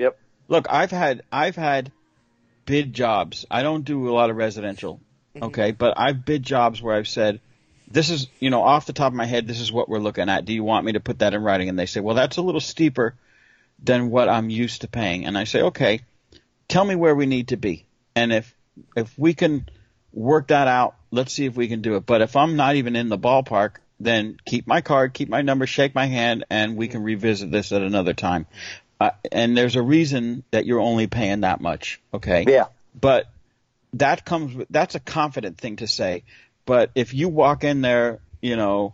Look, I've had bid jobs. I don't do a lot of residential, okay, but I've bid jobs where I've said, this is, you know, off the top of my head, this is what we're looking at. Do you want me to put that in writing? And they say, well, that's a little steeper than what I'm used to paying. And I say, okay, tell me where we need to be. And if we can work that out, let's see if we can do it. But if I'm not even in the ballpark, then keep my card, keep my number, shake my hand, and we can revisit this at another time. And there's a reason that you're only paying that much, okay? Yeah. But that's a confident thing to say. But if you walk in there, you know,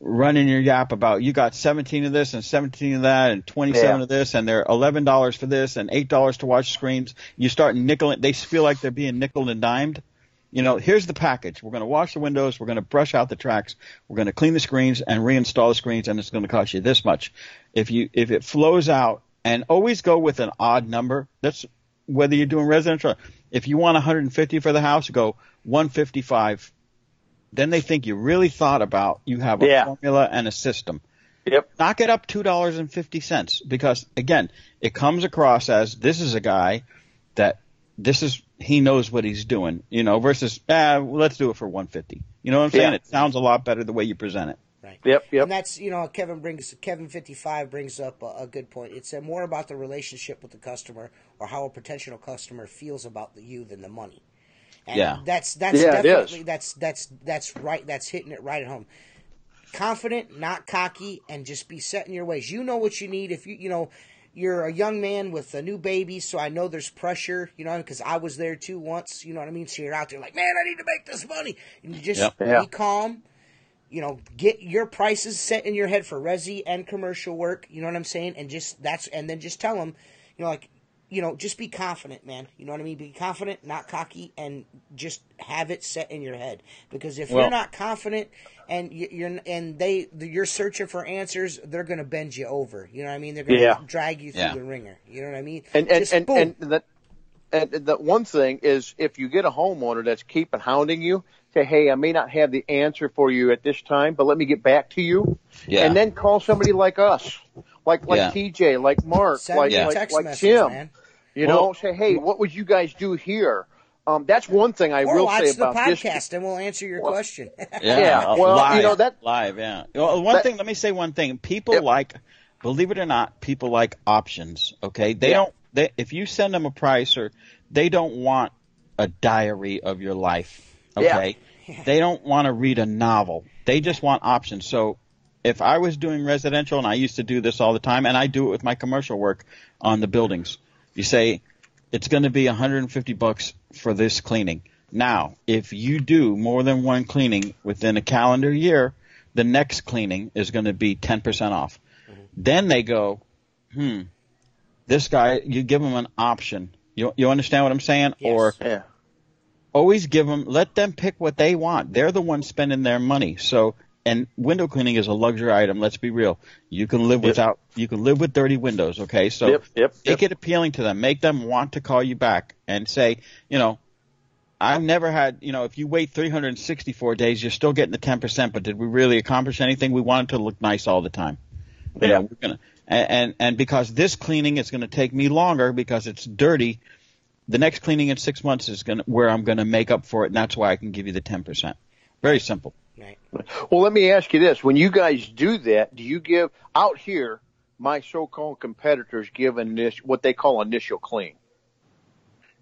running your yap about you got 17 of this and 17 of that and 27 of this and they're $11 for this and $8 to watch screens, you start nickeling. They feel like they're being nickeled and dimed. You know, here's the package. We're going to wash the windows. We're going to brush out the tracks. We're going to clean the screens and reinstall the screens, and it's going to cost you this much. If it flows out. And always go with an odd number. That's whether you're doing residential. If you want 150 for the house, go 155 then they think you really thought about, you have a formula and a system. Yep. Knock it up $2.50 because, again, it comes across as this is a guy that he knows what he's doing, versus, let's do it for $150. You know what I'm saying? Yeah. It sounds a lot better the way you present it. Right. Yep. And that's, Kevin 55 brings up a good point. It's more about the relationship with the customer or how a potential customer feels about you than the money. And that's definitely that's right. That's hitting it right at home. Confident, not cocky, and just be set in your ways. You know what you need. If you're a young man with a new baby, so I know there's pressure, because I was there too once, you know what I mean? So you're out there like, man, I need to make this money. And you just be calm, get your prices set in your head for resi and commercial work, you know what I'm saying? And then just tell them, just be confident, man. You know what I mean? Be confident, not cocky, and just have it set in your head. Because if you're not confident and you're searching for answers, they're going to bend you over. You know what I mean? They're going to drag you through the ringer. You know what I mean? And the one thing is, if you get a homeowner that's keeping hounding you, say, hey, I may not have the answer for you at this time, but let me get back to you. Yeah. And then call somebody like us, like TJ, like Mark, like message, Tim. Man. Say, hey, what would you guys do here? That's one thing I will say about this. Watch the podcast, and we'll answer your question. Well, that's live. Yeah. Well, let me say one thing. People believe it or not, people like options. Okay, if you send them a price, or they don't want a diary of your life. Okay, they don't want to read a novel. They just want options. So, if I was doing residential, and I used to do this all the time, and I do it with my commercial work on the buildings. You say, it's going to be $150 for this cleaning. Now, if you do more than one cleaning within a calendar year, the next cleaning is going to be 10% off. Mm-hmm. Then they go, this guy, you give them an option. You understand what I'm saying? Yes. Or always let them pick what they want. They're the ones spending their money. So, and window cleaning is a luxury item. Let's be real. You can live with dirty windows. Okay. So make it appealing to them. Make them want to call you back and say, I've never had, if you wait 364 days, you're still getting the 10%, but did we really accomplish anything? We wanted to look nice all the time. We're going to, and because this cleaning is going to take me longer because it's dirty, the next cleaning in 6 months is where I'm going to make up for it. And that's why I can give you the 10%. Very simple. Right. Well, let me ask you this. When you guys do that, do you give out here, my so-called competitors give what they call initial clean,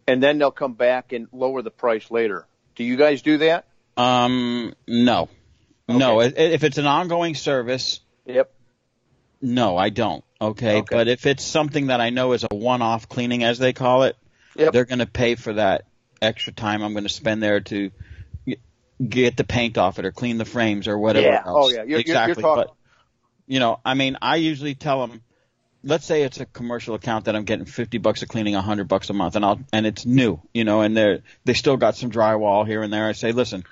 and then they'll come back and lower the price later. Do you guys do that? No. Okay. No. If it's an ongoing service, no, I don't. Okay. But if it's something that I know is a one-off cleaning, as they call it, they're going to pay for that extra time I'm going to spend there to get the paint off it or clean the frames or whatever else. Oh, yeah. Exactly. You're talking. But, I usually tell them, let's say it's a commercial account that I'm getting $50 a cleaning, $100 a month, and it's new, and they still got some drywall here and there. I say, listen,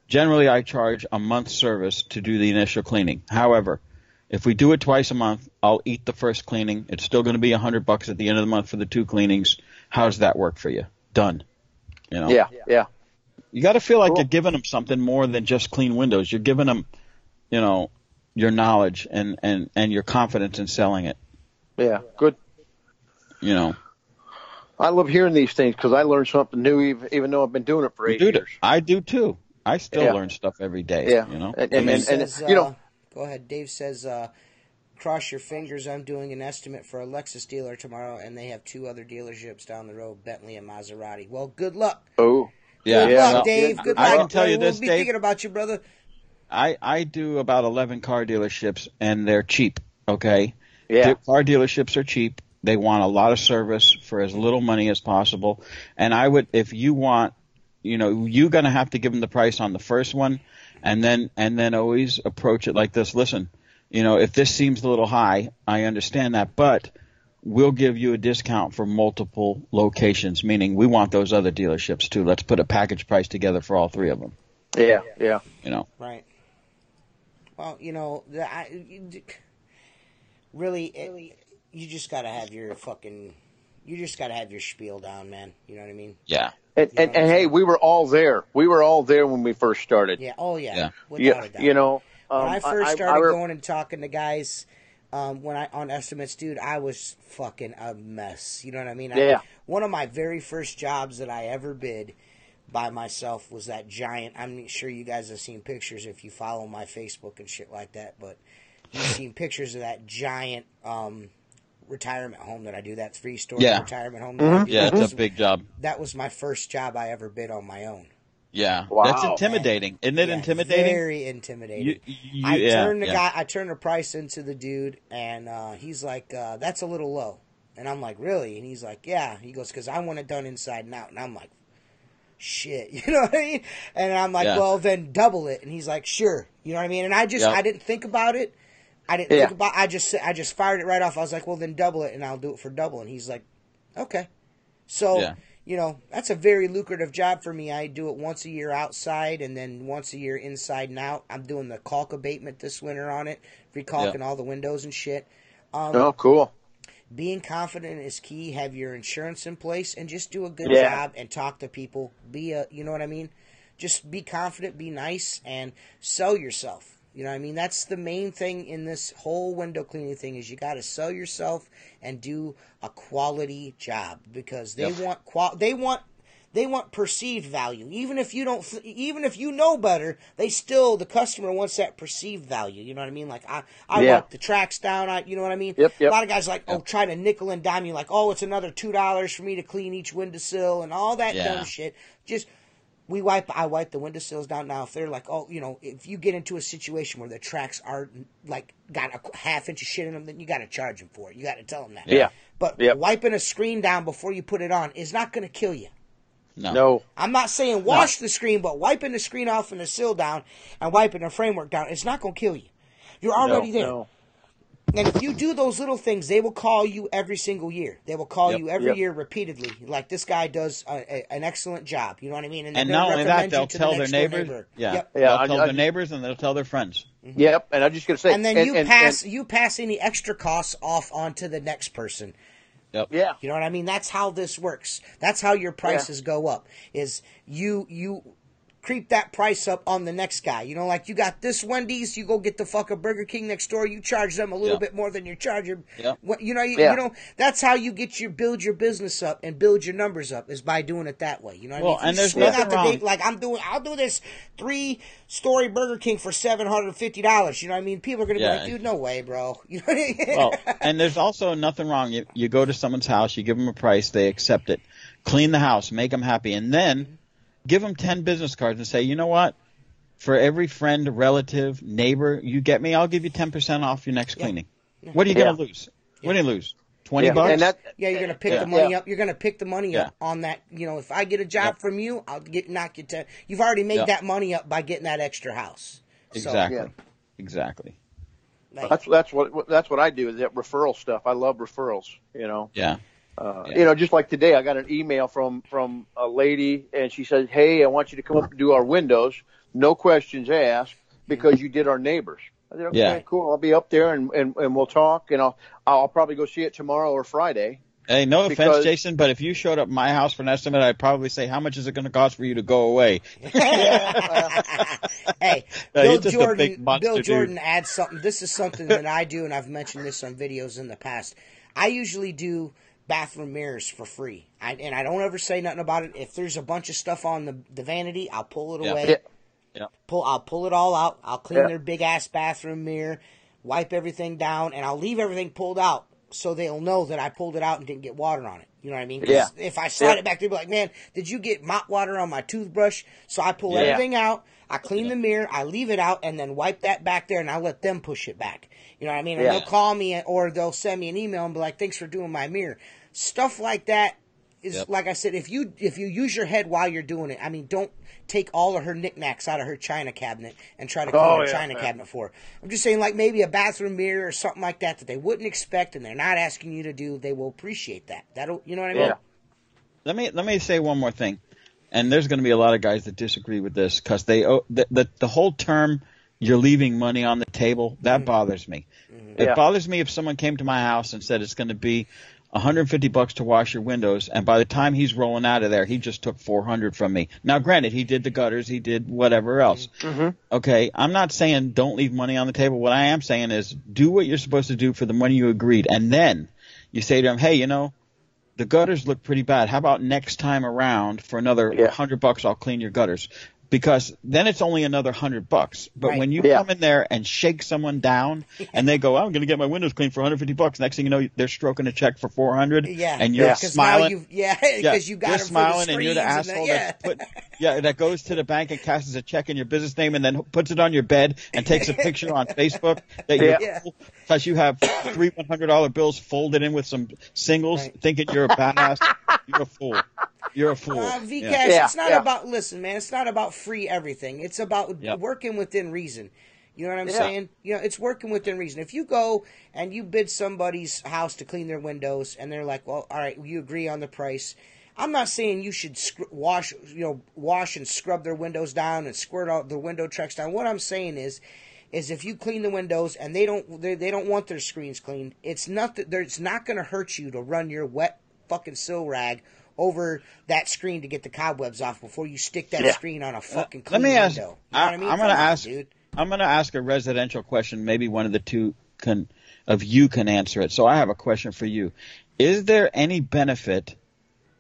generally I charge a month's service to do the initial cleaning. However, if we do it twice a month, I'll eat the first cleaning. It's still going to be $100 at the end of the month for the 2 cleanings. How does that work for you? Done. Yeah. You got to feel like you're giving them something more than just clean windows. You're giving them, your knowledge and your confidence in selling it. Yeah, good. I love hearing these things because I learn something new even though I've been doing it for 8 years. I do too. I still learn stuff every day. Yeah. Go ahead. Dave says, cross your fingers. I'm doing an estimate for a Lexus dealer tomorrow, and they have 2 other dealerships down the road, Bentley and Maserati. Well, good luck. Oh. Good luck, Dave. Good luck. I can tell you this, we'll be Dave, thinking about you, brother. I do about 11 car dealerships, and they're cheap, okay? Yeah. Car dealerships are cheap. They want a lot of service for as little money as possible. And I would, if you want, you're going to have to give them the price on the first one, and then always approach it like this. Listen, if this seems a little high, I understand that, but we'll give you a discount for multiple locations, meaning we want those other dealerships too. Let's put a package price together for all 3 of them. Yeah. Right. Well, really, you just got to have your fucking You just got to have your spiel down, man. You know what I mean? Yeah. And hey, we were all there. We were all there when we first started. Yeah. Oh, yeah. Yeah. Without a doubt. You know, when I first started going and talking to guys on estimates, dude, I was fucking a mess. You know what I mean? Yeah. One of my very first jobs that I ever bid by myself was that giant. I'm sure you guys have seen pictures if you follow my Facebook and shit like that, but you've seen pictures of that giant retirement home that I do, that 3-story retirement home. That I do. Yeah, it's a big job. That was my first job I ever bid on my own. Yeah, wow. That's intimidating. Isn't it intimidating? Very intimidating. I turned the price into the dude, and he's like, "That's a little low." And I'm like, "Really?" And he's like, "Yeah." He goes, "Because I want it done inside and out." And I'm like, "Shit," you know what I mean? And I'm like, "Well, then double it." And he's like, "Sure," you know what I mean? And I didn't think about it. I just fired it right off. I was like, "Well, then double it, and I'll do it for double." And he's like, "Okay." So. You know, that's a very lucrative job for me. I do it once a year outside and then once a year inside and out. I'm doing the caulk abatement this winter on it, recalking all the windows and shit. Cool. Being confident is key. Have your insurance in place and just do a good job and talk to people. You know what I mean? Just be confident, be nice, and sell yourself. You know what I mean? That's the main thing in this whole window cleaning thing is you got to sell yourself and do a quality job because they want perceived value. Even if you know better, the customer wants that perceived value. You know what I mean? Like I wipe the tracks down. You know what I mean? Yep. A lot of guys are like, try to nickel and dime you like, it's another $2 for me to clean each windowsill and all that dumb shit. Just I wipe the windowsills down. Now, if they're like, if you get into a situation where the tracks are like got a half inch of shit in them, then you got to charge them for it. You got to tell them that. Yeah. But wiping a screen down before you put it on is not going to kill you. No. I'm not saying wash the screen, but wiping the screen off and the sill down and wiping the framework down, it's not going to kill you. You're already there. No. And if you do those little things, they will call you every single year. They will call you every year repeatedly. Like this guy does an excellent job. You know what I mean? And not only that, they'll tell their neighbors. They'll tell their neighbors and they'll tell their friends. Mm-hmm. Yep. And I'm just going to say. And then you pass any extra costs off onto the next person. Yep. Yeah. You know what I mean? That's how this works. That's how your prices go up. Is you creep that price up on the next guy. You know, like you got this Wendy's, you go get the fucking Burger King next door, you charge them a little bit more than you charge your, you know, that's how you build your business up and build your numbers up is by doing it that way. You know what I mean? And there's nothing wrong. Like I'll do this 3-story Burger King for $750. You know what I mean? People are going to be like, dude, no way, bro. You know what I mean? Well, and there's also nothing wrong. You go to someone's house, you give them a price, they accept it. Clean the house, make them happy, and then give them 10 business cards and say, you know what? For every friend, relative, neighbor you get me, I'll give you 10% off your next cleaning. What are you going to lose? What do you lose? $20? And you're going to pick the money up. You're going to pick the money up on that. You know, if I get a job from you, I'll knock you 10. You've already made that money up by getting that extra house. Exactly. So, Exactly. That's what I do is that referral stuff. I love referrals. You know. Yeah. You know, just like today, I got an email from a lady, and she said, "Hey, I want you to come up and do our windows, no questions asked, because you did our neighbors." I said, "Okay, cool. I'll be up there, and we'll talk, and I'll probably go see it tomorrow or Friday." Hey, no offense, Jason, but if you showed up at my house for an estimate, I'd probably say, "How much is it going to cost for you to go away?" Hey, Bill Jordan adds something. This is something that I do, and I've mentioned this on videos in the past. I usually do bathroom mirrors for free. I don't ever say nothing about it. If there's a bunch of stuff on the vanity, I'll pull it away. Yeah. I'll pull it all out. I'll clean their big ass bathroom mirror, wipe everything down, and I'll leave everything pulled out so they'll know that I pulled it out and didn't get water on it. You know what I mean? 'Cause if I slide it back, they'll be like, "Man, did you get mop water on my toothbrush?" So I pull everything out. I clean the mirror, I leave it out, and then wipe that back there, and I let them push it back. You know what I mean? And they'll call me, or they'll send me an email and be like, "Thanks for doing my mirror." Stuff like that is, like I said, if you use your head while you're doing it, I mean, don't take all of her knickknacks out of her china cabinet and try to clean her china cabinet for her. I'm just saying, like, maybe a bathroom mirror or something like that they wouldn't expect and they're not asking you to do, they will appreciate that. You know what I mean? Yeah. Let me say one more thing. And there's going to be a lot of guys that disagree with this because the whole term "you're leaving money on the table" that bothers me. It bothers me if someone came to my house and said it's going to be $150 to wash your windows, and by the time he's rolling out of there, he just took $400 from me. Now, granted, he did the gutters, he did whatever else. Mm-hmm. Okay, I'm not saying don't leave money on the table. What I am saying is do what you're supposed to do for the money you agreed, and then you say to him, hey, the gutters look pretty bad. How about next time around for another $100? I'll clean your gutters, because then it's only another $100. But right. when you come in there and shake someone down, and they go, "I'm going to get my windows cleaned for $150," next thing you know, they're stroking a check for $400, and you're smiling. Because you got you're them smiling, for the and you're the asshole that goes to the bank and casts a check in your business name, and then puts it on your bed and takes a picture on Facebook that you're because you have three $100 bills folded in with some singles, thinking you're a badass. You're a fool. You're a fool. V-Cash, it's not about, listen, man, it's not about free everything. It's about working within reason. You know what I'm saying? It's working within reason. If you go and you bid somebody's house to clean their windows, and they're like, well, all right, you agree on the price. I'm not saying you should wash and scrub their windows down and squirt out the window tracks down. What I'm saying is if you clean the windows and they don't want their screens cleaned, it's not going to hurt you to run your wet fucking sill rag over that screen to get the cobwebs off before you stick that screen on a fucking clean window. You know what I mean? I'm going to ask a residential question. Maybe one of the two can answer it. So I have a question for you. Is there any benefit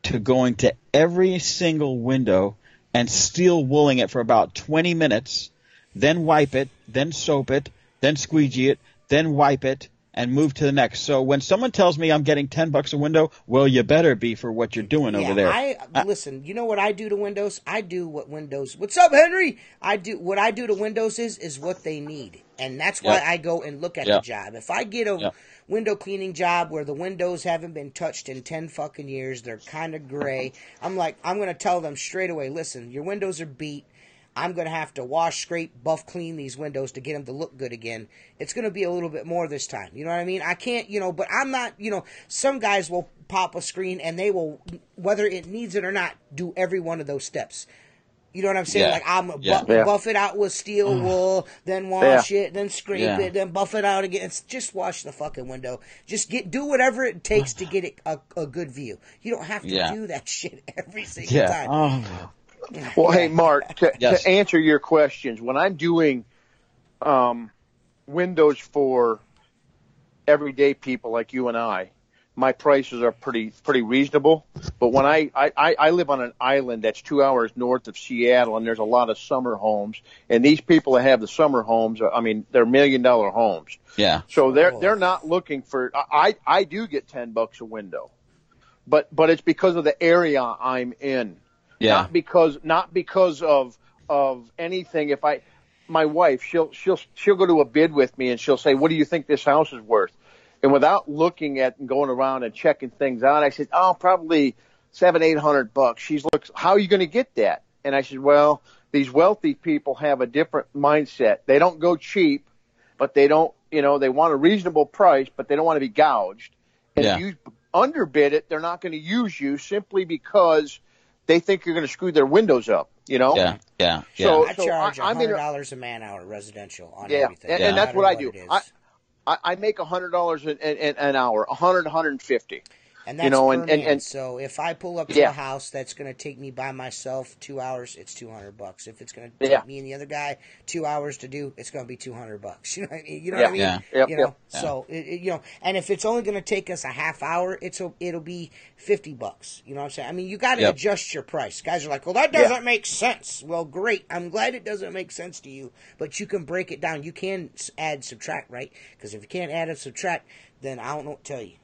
to going to every single window and steel wooling it for about 20 minutes, then wipe it, then soap it, then squeegee it, then wipe it, and move to the next? So when someone tells me I'm getting $10 a window, well, you better be for what you're doing over there. Listen, you know what I do to windows? I do what Windows. What's up, Henry? What I do to windows is what they need, and that's why I go and look at the job. If I get a window cleaning job where the windows haven't been touched in 10 fucking years, they're kind of gray, I'm going to tell them straight away, listen, your windows are beat. I'm going to have to wash, scrape, buff, clean these windows to get them to look good again. It's going to be a little bit more this time. You know what I mean? I can't, but I'm not, some guys will pop a screen and they will, whether it needs it or not, do every one of those steps. You know what I'm saying? Like, I'm buff it out with steel wool, then wash it, then scrape it, then buff it out again. It's just wash the fucking window. Just do whatever it takes to get it a good view. You don't have to do that shit every single time. Well, hey, Mark, to answer your questions, when I'm doing windows for everyday people like you and I, my prices are pretty reasonable. But when I live on an island that's 2 hours north of Seattle, and there's a lot of summer homes, and these people that have the summer homes, I mean, they're $1 million homes. Yeah. So they're not looking for. I do get $10 a window, but it's because of the area I'm in. Yeah. Not because of anything. My wife, she'll go to a bid with me and she'll say, "What do you think this house is worth?" And without looking at and going around and checking things out, I said, "Oh, probably $700-800." She's looks, "How are you going to get that?" And I said, "Well, these wealthy people have a different mindset. They don't go cheap, but they don't, they want a reasonable price, but they don't want to be gouged. And if you underbid it, they're not going to use you simply because they think you're going to screw their windows up, Yeah. So I charge $100 a man hour residential on everything. And that's what I do. I make $100 an hour, 150. And that's per man. So if I pull up to a house that's going to take me by myself 2 hours, it's $200. If it's going to take me and the other guy 2 hours to do, it's going to be $200. You know what I mean? You know what I mean? Yep. So and if it's only going to take us a half hour, it'll be $50. You know what I'm saying? I mean, you got to adjust your price. Guys are like, well, that doesn't make sense. Well, great. I'm glad it doesn't make sense to you, but you can break it down. You can add, subtract, right? Because if you can't add and subtract, then I don't know what to tell you.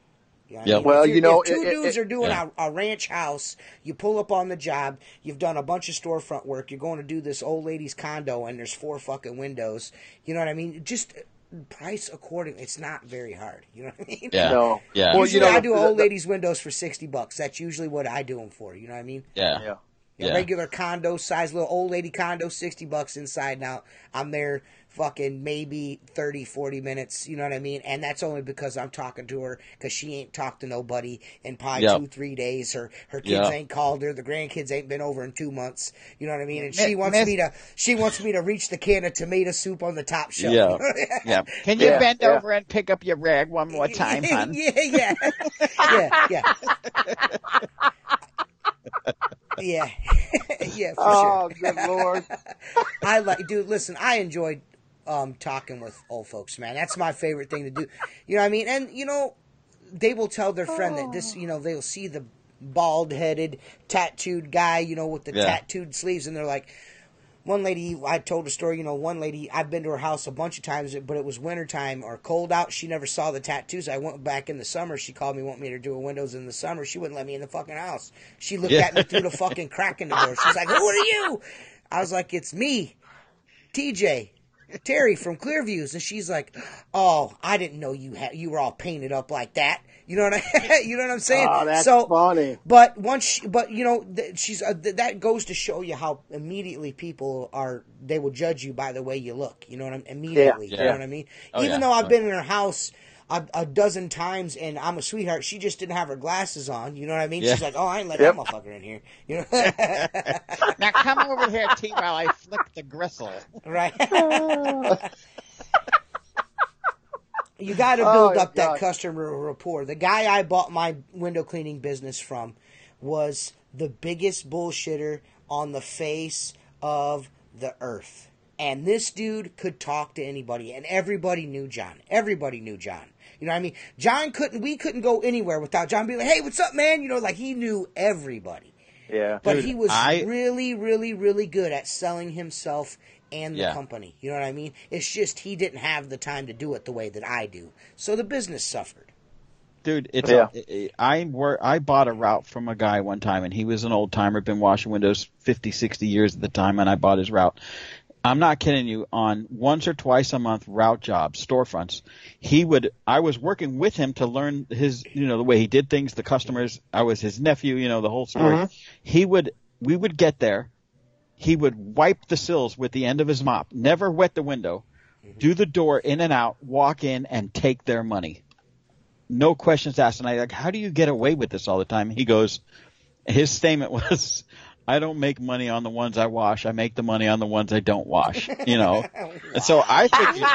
You know what I mean? Well, if two dudes are doing a ranch house, you pull up on the job, you've done a bunch of storefront work, you're going to do this old lady's condo, and there's 4 fucking windows. You know what I mean? Just price accordingly. It's not very hard. You know what I mean? Yeah. No. Yeah. Well, usually I do old lady's windows for $60. That's usually what I do them for. You know what I mean? Yeah. Regular condo size, little old lady condo, $60 inside and out. I'm there fucking maybe 30, 40 minutes, you know what I mean? And that's only because I'm talking to her, because she ain't talked to nobody in probably 2-3 days. Her kids ain't called her. The grandkids ain't been over in 2 months. You know what I mean? And she wants me to reach the can of tomato soup on the top shelf. Yeah. You know? Yeah. Can you bend over and pick up your rag one more time, hon? Yeah. Yeah, for Oh, sure. good Lord. Dude, listen, I enjoyed talking with old folks, man. That's my favorite thing to do. You know what I mean? And, you know, they will tell their friend that this, you know, they'll see the bald-headed, tattooed guy, you know, with the tattooed sleeves, and they're like, one lady, I told a story, you know, one lady, I've been to her house a bunch of times, but it was wintertime or cold out. She never saw the tattoos. I went back in the summer. She called me, want me to do her windows in the summer. She wouldn't let me in the fucking house. She looked at me through the fucking crack in the door. She's like, who are you? I was like, it's me, TJ, Terry from Clearviews. And she's like, oh, I didn't know you were all painted up like that. You know what you know what I'm saying? Oh, that's funny. But you know, that goes to show you how immediately people they will judge you by the way you look. You know what I mean? Immediately. Yeah. You know what I mean? Oh, Even though I've been in her house a dozen times and I'm a sweetheart, she just didn't have her glasses on. You know what I mean? Yeah. She's like, oh, I ain't letting that motherfucker in here. You know? Now come over here, T, while I flip the gristle. Right. You got to build up that customer rapport. The guy I bought my window cleaning business from was the biggest bullshitter on the face of the earth. And this dude could talk to anybody, and everybody knew John. Everybody knew John. You know what I mean? We couldn't go anywhere without John being like, hey, what's up, man? You know, like he knew everybody. Yeah. But Dude, he was really, really, really good at selling himself and the company. You know what I mean? It's just he didn't have the time to do it the way that I do. So the business suffered. Dude, I bought a route from a guy one time, and he was an old timer, been washing windows 50, 60 years at the time, and I bought his route. I'm not kidding you, on once or twice a month route jobs, storefronts, I was working with him to learn his, you know, the way he did things, the customers. I was his nephew, you know, the whole story. Mm-hmm. We would get there. He would wipe the sills with the end of his mop, never wet the window, do the door in and out, walk in, and take their money. No questions asked. And I like, how do you get away with this all the time? He goes, his statement was, I don't make money on the ones I wash. I make the money on the ones I don't wash, you know. And so I figured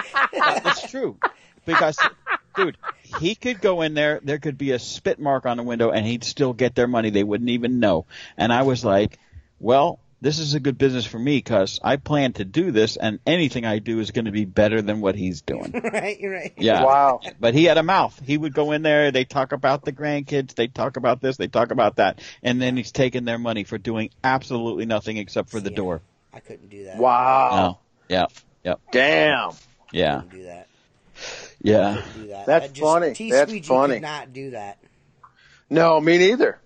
that's true. Because, dude, he could go in there could be a spit mark on the window, and he'd still get their money. They wouldn't even know. And I was like, well, this is a good business for me because I plan to do this, and anything I do is going to be better than what he's doing. Right, you're right. Yeah. Wow. But he had a mouth. He would go in there. They talk about the grandkids. They talk about this. They talk about that. And then he's taking their money for doing absolutely nothing except for the door. I couldn't do that. Wow. No. Yeah. Yep. Damn. Yeah. I couldn't do that. Yeah. Do that. That's funny. That's funny. Could not do that. No, me neither.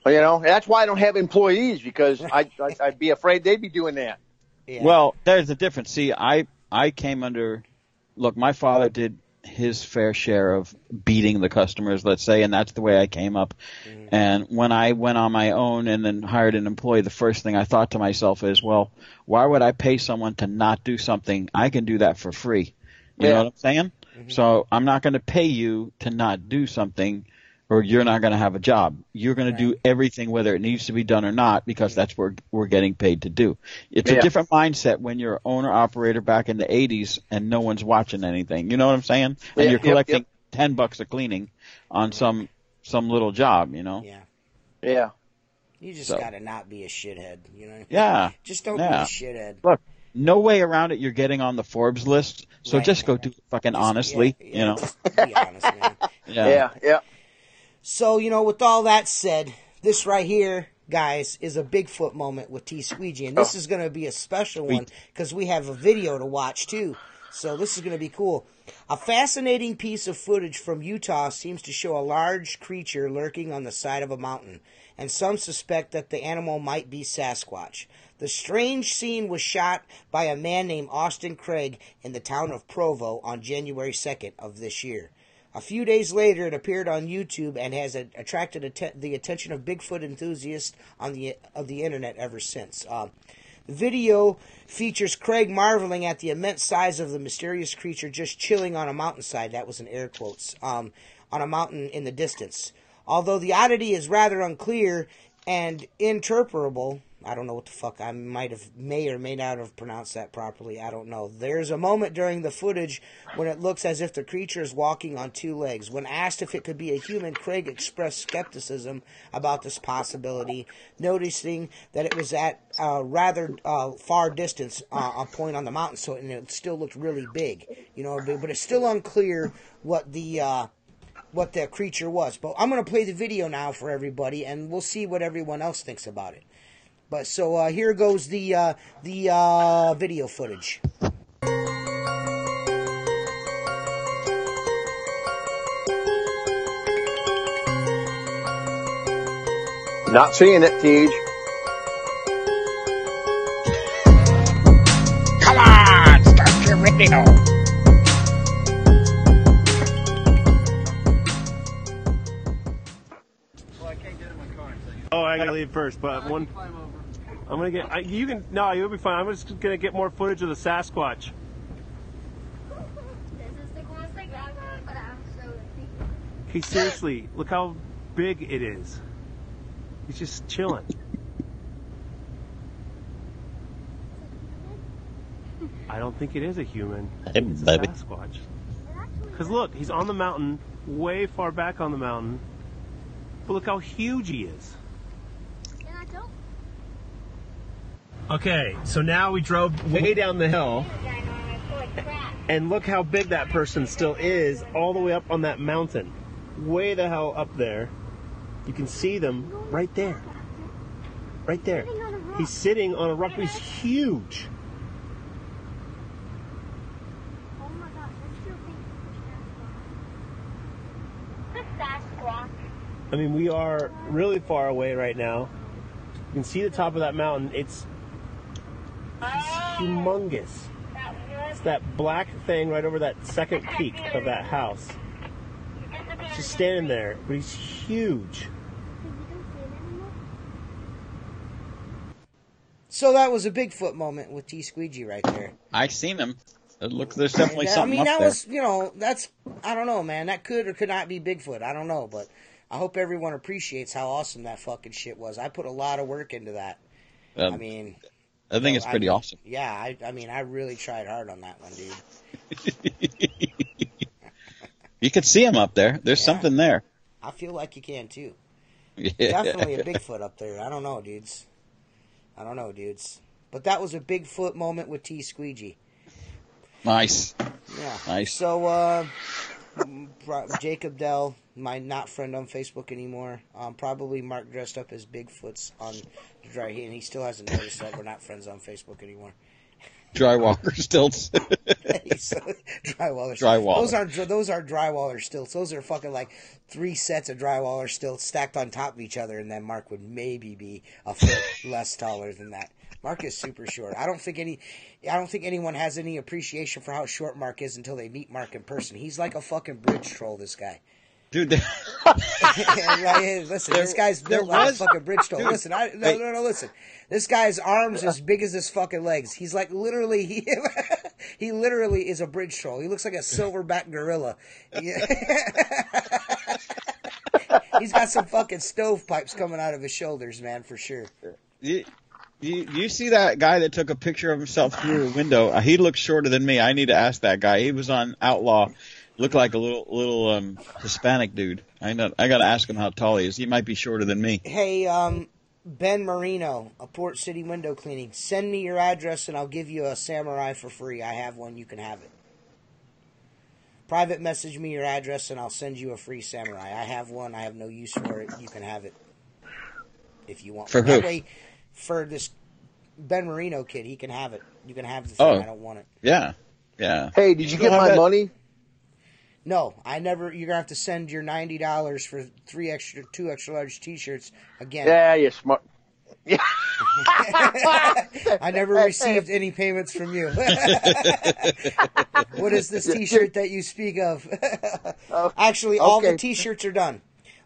You know, that's why I don't have employees, because I'd be afraid they'd be doing that. Yeah. Well, there's a difference. See, I came under – look, my father did his fair share of beating the customers, let's say, and that's the way I came up. Mm-hmm. And when I went on my own and then hired an employee, the first thing I thought to myself is, well, why would I pay someone to not do something? I can do that for free. You know what I'm saying? Mm-hmm. So I'm not going to pay you to not do something, or you're not going to have a job. You're going to do everything, whether it needs to be done or not, because that's what we're getting paid to do. It's a different mindset when you're an owner-operator back in the 80s and no one's watching anything. You know what I'm saying? And you're collecting $10 a cleaning on some little job, you know? Yeah. Yeah. You just got to not be a shithead, you know? Yeah. Just don't be a shithead. Look, no way around it. You're getting on the Forbes list, so just go do it fucking honestly, you know? Be honest, man. Yeah. So, you know, with all that said, this right here, guys, is a Bigfoot moment with T Squeegee. And this is going to be a special one because we have a video to watch, too. So this is going to be cool. A fascinating piece of footage from Utah seems to show a large creature lurking on the side of a mountain, and some suspect that the animal might be Sasquatch. The strange scene was shot by a man named Austin Craig in the town of Provo on January 2nd of this year. A few days later, it appeared on YouTube and has attracted the attention of Bigfoot enthusiasts of the internet ever since. The video features Craig marveling at the immense size of the mysterious creature just chilling on a mountainside. That was in air quotes. On a mountain in the distance. Although the oddity is rather unclear and interpretable, I don't know what the fuck, I may or may not have pronounced that properly, I don't know. There's a moment during the footage when it looks as if the creature is walking on two legs. When asked if it could be a human, Craig expressed skepticism about this possibility, noticing that it was at a rather far distance, a point on the mountain, so and it still looked really big, you know, but it's still unclear what the creature was. But I'm going to play the video now for everybody, and we'll see what everyone else thinks about it. But so here goes the video footage. Not seeing it, Tej. Come on, start your radio. Oh, I gotta leave first, but one. I'm gonna get. You can. No, you'll be fine. I'm just gonna get more footage of the Sasquatch. Okay, seriously, look how big it is. He's just chilling. I don't think it is a human. It's a Sasquatch. Because look, he's on the mountain, way far back on the mountain. But look how huge he is. Okay, so now we drove way down the hill, and look how big that person still is, all the way up on that mountain. Way the hell up there. You can see them right there. Right there. He's sitting on a rock. He's huge. Oh my gosh, that's Sasquatch. I mean, we are really far away right now. You can see the top of that mountain. It's humongous. It's that black thing right over that second peak of that house. He's just standing there, but he's huge. So that was a Bigfoot moment with T Squeegee right there. I seen him. Look, there's definitely something that up there. was, you know, that's, I don't know, man. That could or could not be Bigfoot. I don't know, but I hope everyone appreciates how awesome that fucking shit was. I put a lot of work into that. I think it's pretty awesome. Yeah, I mean, I really tried hard on that one, dude. You could see him up there. There's something there. I feel like you can, too. Yeah. Definitely a Bigfoot up there. I don't know, dudes. But that was a Bigfoot moment with T Squeegee. Nice. Yeah. Nice. So, Jacob Dell, my not friend on Facebook anymore. Probably Mark dressed up as Bigfoots on the dry heat, and he still hasn't noticed that we're not friends on Facebook anymore. Drywaller stilts. Drywaller. Drywaller. Those are drywaller stilts. Those are fucking like 3 sets of drywaller stilts stacked on top of each other, and then Mark would maybe be a foot less taller than that. Mark is super short. I don't think anyone has any appreciation for how short Mark is until they meet Mark in person. He's like a fucking bridge troll, this guy. Dude, listen, this guy's built like a fucking bridge troll. Listen, listen. This guy's arms as big as his fucking legs. He's like literally, he literally is a bridge troll. He looks like a silverback gorilla. He's got some fucking stovepipes coming out of his shoulders, man, for sure. You see that guy that took a picture of himself through a window? He looks shorter than me. I need to ask that guy. He was on Outlaw. Looked like a little Hispanic dude. I got to ask him how tall he is. He might be shorter than me. Hey, Ben Marino, a Port City window cleaning. Send me your address and I'll give you a samurai for free. I have one. You can have it. Private message me your address and I'll send you a free samurai. I have one. I have no use for it. You can have it if you want. For who? That way, for this Ben Marino kid, he can have it. You can have the thing. I don't want it. Yeah. Hey, did you get my money? No, I never. You're gonna have to send your $90 for 2 extra large T-shirts again. Yeah, you're smart. Yeah. I never received any payments from you. What is this T-shirt that you speak of? Actually, all the T-shirts are done.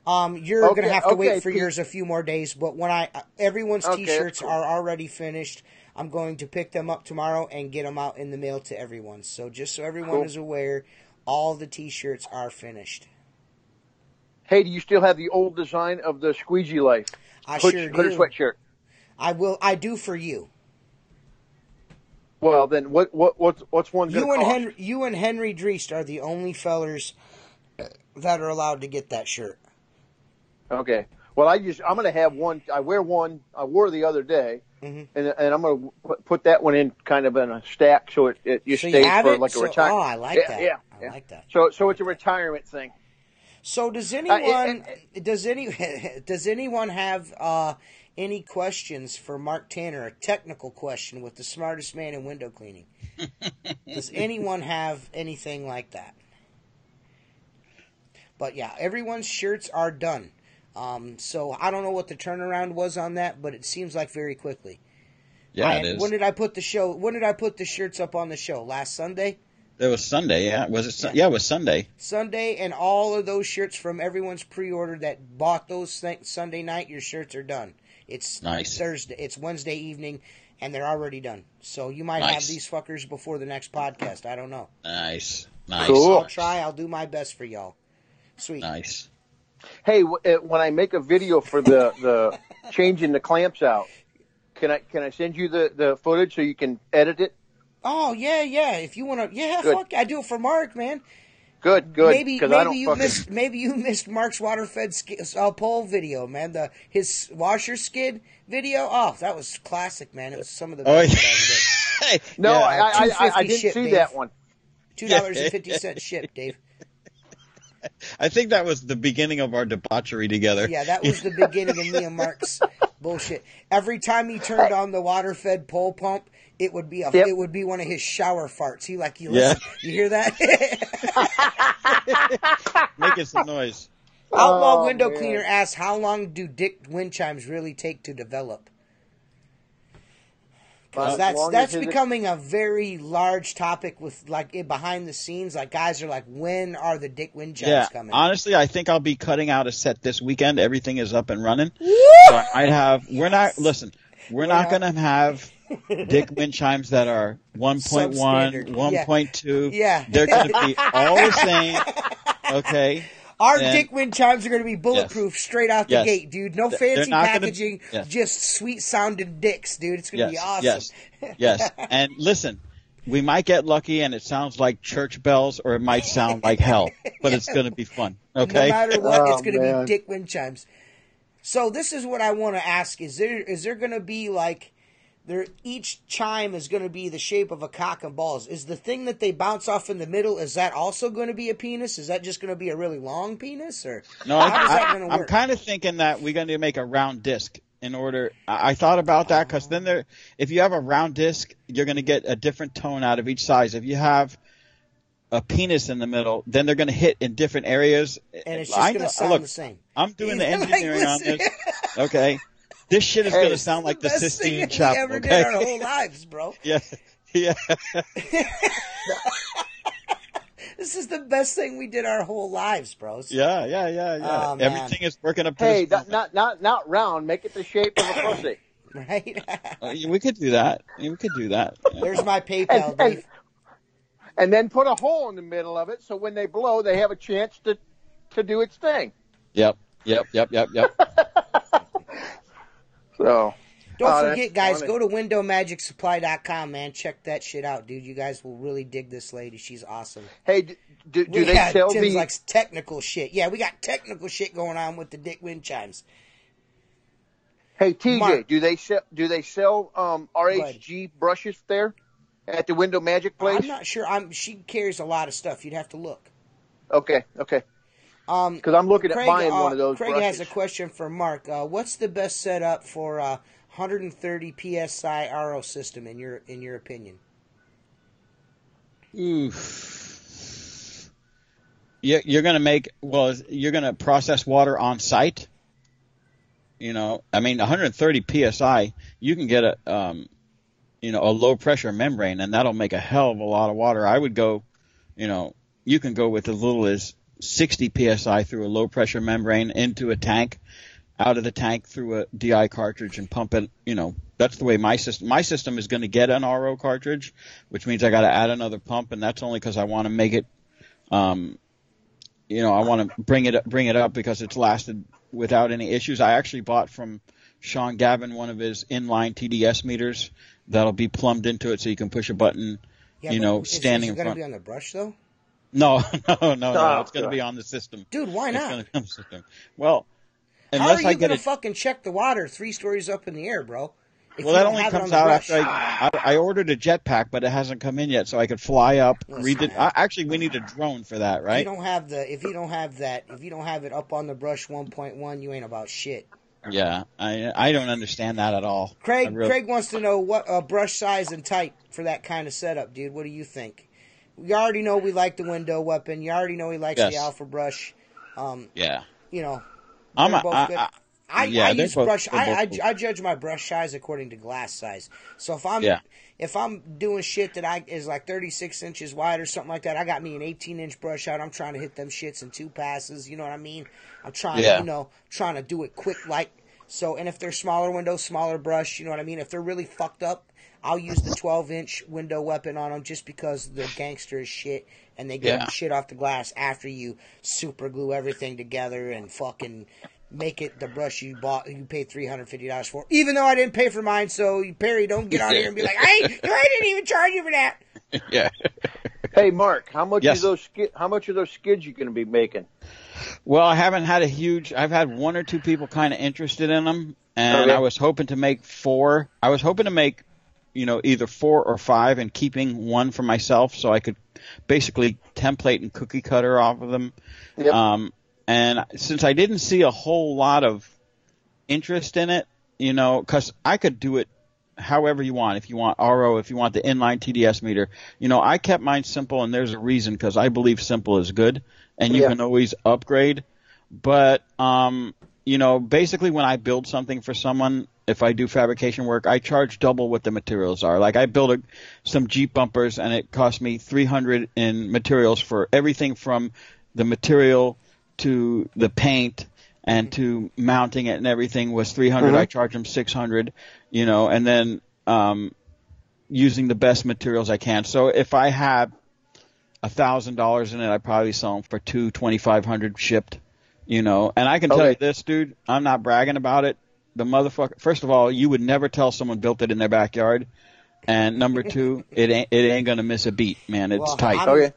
You're gonna have to wait for yours a few more days. But when everyone's T-shirts are already finished. I'm going to pick them up tomorrow and get them out in the mail to everyone. So just so everyone Cool. is aware, all the T-shirts are finished. Hey, do you still have the old design of the Squeegee Life? I Hood- sure hooded do. sweatshirt. I do for you. Well, then what's one going to cost? You and Henry Dreest are the only fellers that are allowed to get that shirt. Okay. Well, I'm going to have one. I wear one. I wore the other day, and I'm going to put that one in kind of in a stack so it So stays you have for it? like a So- retirement. oh, I like that. Yeah, I like that. So it's a retirement thing. So does anyone does anyone have any questions for Mark Tanner? A technical question with the smartest man in window cleaning. Does anyone have anything like that? But yeah, everyone's shirts are done. So I don't know what the turnaround was on that, but it seems like very quickly. Yeah, it is. When did I put the shirts up on the show? Last Sunday? It was Sunday, yeah. Was it? Yeah, it was Sunday. Sunday, and all of those shirts from everyone's pre-order that bought those Sunday night, your shirts are done. It's Nice. Thursday. It's Wednesday evening, and they're already done. So you might have these fuckers before the next podcast. I don't know. Nice. Cool. I'll try. I'll do my best for y'all. Sweet. Nice. Hey, when I make a video for the changing the clamps out, can I send you the footage so you can edit it? Oh yeah. If you want to, Good. fuck, I do it for Mark, man. Good. Maybe Because I don't you missed Mark's water-fed pole video, man. His washer skid video. Oh, that was classic, man. It was some of the best that I ever did. No, $2.50 I didn't ship, see Dave. that one. $2.50 ship, Dave. I think that was the beginning of our debauchery together. Yeah, that was the beginning of me and Mark's bullshit. Every time he turned on the water-fed pole pump, it would be it would be one of his shower farts. He listen, you hear that? Making some noise. Outlaw Window Cleaner asks, how long do dick wind chimes really take to develop? Because that's becoming a very large topic with behind the scenes. Like guys are like, when are the dick wind chimes coming? Honestly, I think I'll be cutting out a set this weekend. Everything is up and running. Woo! So I'd have. We're not going to have dick wind chimes that are 1.1, Substandard. 1.2. Yeah. They're going to be all the same. Okay. Our dick wind chimes are going to be bulletproof straight out the Yes. gate, dude. No They're fancy not gonna- packaging, Yes. just sweet sounding dicks, dude. It's going to be awesome. Yes. And listen, we might get lucky and it sounds like church bells or it might sound like hell, but it's going to be fun. Okay. No matter what, it's going to man. be dick wind chimes. So this is what I want to ask: is there going to be each chime is going to be the shape of a cock and balls? Is the thing that they bounce off in the middle, is that also going to be a penis? Is that just going to be a really long penis, or No, how is that going to I'm work? kind of thinking that we're going to make a round disc in order. I thought about that because then if you have a round disc, you're going to get a different tone out of each size. If you have a penis in the middle, then they're going to hit in different areas. And it's just going to sound the same. I'm doing the Like, engineering on listen. this. Okay. This shit is going to sound like the Best thing Sistine that Chapel. we ever Okay. did our whole lives, bro. Yeah. This is the best thing we did our whole lives, bros. Yeah. Oh, man. Everything is working up to Hey, this moment. not round. Make it the shape of a pussy. Right? We could do that. We could do that. There's my PayPal, Dave. And then put a hole in the middle of it so when they blow, they have a chance to do its thing. Yep. So Don't forget, guys, funny. go to windowmagicsupply.com, man. Check that shit out, dude. You guys will really dig this lady. She's awesome. Hey, do they sell Tim's the? likes technical shit. Yeah, we got technical shit going on with the dick wind chimes. Hey TJ, Mark. do they sell RHG brushes there at the Window Magic place? I'm not sure. She carries a lot of stuff. You'd have to look. Okay. Because I'm looking at buying one of those Craig brushes. has a question for Mark. What's the best setup for 130 psi RO system in your opinion? Oof. You're going to process water on site. You know, I mean, 130 psi, you can get a low pressure membrane, and that'll make a hell of a lot of water. I would go, you can go with as little as 60 psi through a low pressure membrane into a tank, out of the tank through a DI cartridge and pump it. That's the way my system is going to get an RO cartridge, which means I got to add another pump, and that's only because I want to make it. I want to bring it up because it's lasted without any issues. I actually bought from Sean Gavin one of his inline TDS meters that'll be plumbed into it so you can push a button. Yeah, standing in front. Is it going to be on the brush though? No. It's going to be on the system. Dude, why not? It's going to be on the system. Well, how are you going to fucking check the water 3 stories up in the air, bro? Well, that only comes out after I ordered a jetpack, but it hasn't come in yet, so I could fly up, read it. Actually, we need a drone for that, right? If you don't have it up on the brush 1.1, you ain't about shit. Yeah, I don't understand that at all. Craig wants to know what brush size and type for that kind of setup, dude. What do you think? You already know we like the window weapon. You already know he likes the alpha brush. Yeah. I'm both good. I use brush. I judge my brush size according to glass size. So if I'm doing shit that is like 36 inches wide or something like that, I got me an 18-inch brush out. I'm trying to hit them shits in 2 passes. You know what I mean? I'm trying to do it quick like so. And if they're smaller windows, smaller brush. You know what I mean? If they're really fucked up, I'll use the 12-inch window weapon on them just because they're gangster as shit and they get shit off the glass after you super glue everything together and fucking make it the brush you paid $350 for. Even though I didn't pay for mine, so Perry, don't get on here and be like, "Hey, I didn't even charge you for that." Yeah. Hey, Mark, how much of those skids you going to be making? Well, I haven't had I've had 1 or 2 people kind of interested in them, and I was hoping to make 4. I was hoping to make, either 4 or 5 and keeping 1 for myself so I could basically template and cookie cutter off of them. Yep. And since I didn't see a whole lot of interest in it, because I could do it however you want. If you want RO, if you want the inline TDS meter, I kept mine simple, and there's a reason because I believe simple is good, and you can always upgrade. But basically when I build something for someone, if I do fabrication work, I charge double what the materials are. Like I built some Jeep bumpers, and it cost me $300 in materials for everything from the material to the paint and to mounting it and everything was $300. Mm-hmm. I charge them $600, and then using the best materials I can. So if I have $1,000 in it, I probably sell them for $2,500 shipped, and I can tell you this, dude, I'm not bragging about it. The motherfucker, first of all, you would never tell someone built it in their backyard. And number 2, it ain't gonna miss a beat, man. It's tight. I'm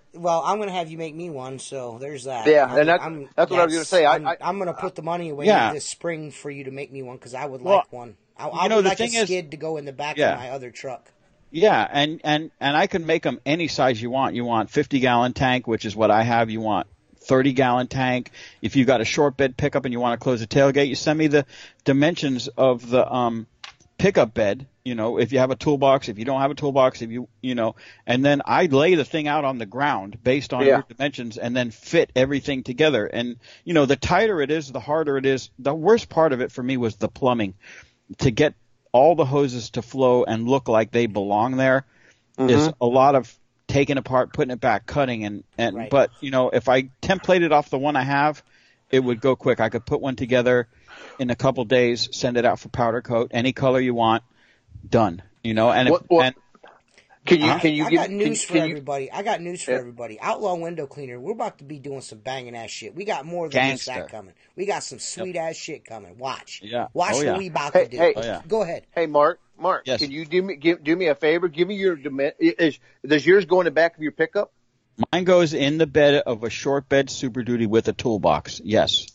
gonna have you make me one, so there's that. Yeah, and that's what I was gonna say. I'm gonna put the money away this spring for you to make me one because I would like one. I would like a skid to go in the back of my other truck. Yeah, and I can make them any size you want. You want 50-gallon tank, which is what I have. You want 30-gallon tank. If you got a short bed pickup and you want to close the tailgate, you send me the dimensions of the pickup bed. If you have a toolbox, if you don't have a toolbox, and then I lay the thing out on the ground based on your dimensions and then fit everything together. And, the tighter it is, the harder it is. The worst part of it for me was the plumbing. To get all the hoses to flow and look like they belong there is a lot of taking apart, putting it back, cutting. But, if I templated off the one I have, it would go quick. I could put one together in a couple days, send it out for powder coat, any color you want. Done, I got news for everybody. Outlaw Window Cleaner. We're about to be doing some banging ass shit. We got more than just that coming. We got some sweet ass shit coming. Watch. Yeah. Watch what we about to do. Go ahead. Hey, Mark. Yes. Can you do me a favor? Give me your does yours go in the back of your pickup? Mine goes in the bed of a short bed Super Duty with a toolbox. Yes.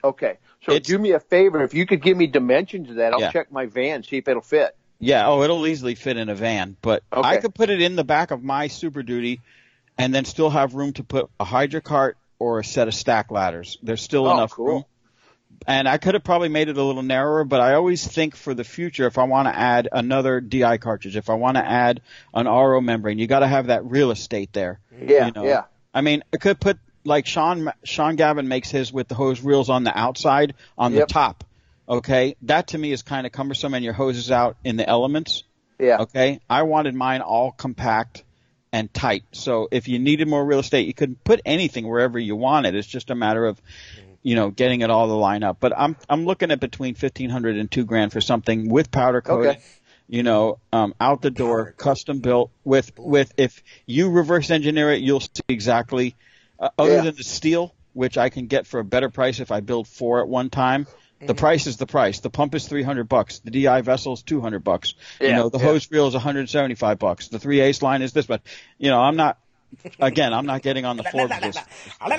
Okay. So do me a favor. If you could give me dimensions of that, I'll check my van, see if it'll fit. Yeah, it'll easily fit in a van, but I could put it in the back of my Super Duty and then still have room to put a hydro cart or a set of stack ladders. There's still enough room. And I could have probably made it a little narrower, but I always think for the future, if I want to add another DI cartridge, if I want to add an RO membrane, you got to have that real estate there. Yeah, yeah. I mean, I could put, like Sean Gavin makes his with the hose reels on the outside, on the top. Okay, that to me is kind of cumbersome, and your hose is out in the elements. Yeah. Okay, I wanted mine all compact and tight. So if you needed more real estate, you could put anything wherever you wanted. It's just a matter of getting it all to line up. But I'm looking at between $1,500 and $2,000 for something with powder coating. Okay. Out the door, custom built with if you reverse engineer it, you'll see exactly, other than the steel, which I can get for a better price if I build 4 at one time. The price is the price. The pump is $300. The DI vessel is $200. The hose reel is $175. The 3/8 line is this, but I'm not getting on the Forbes list. Come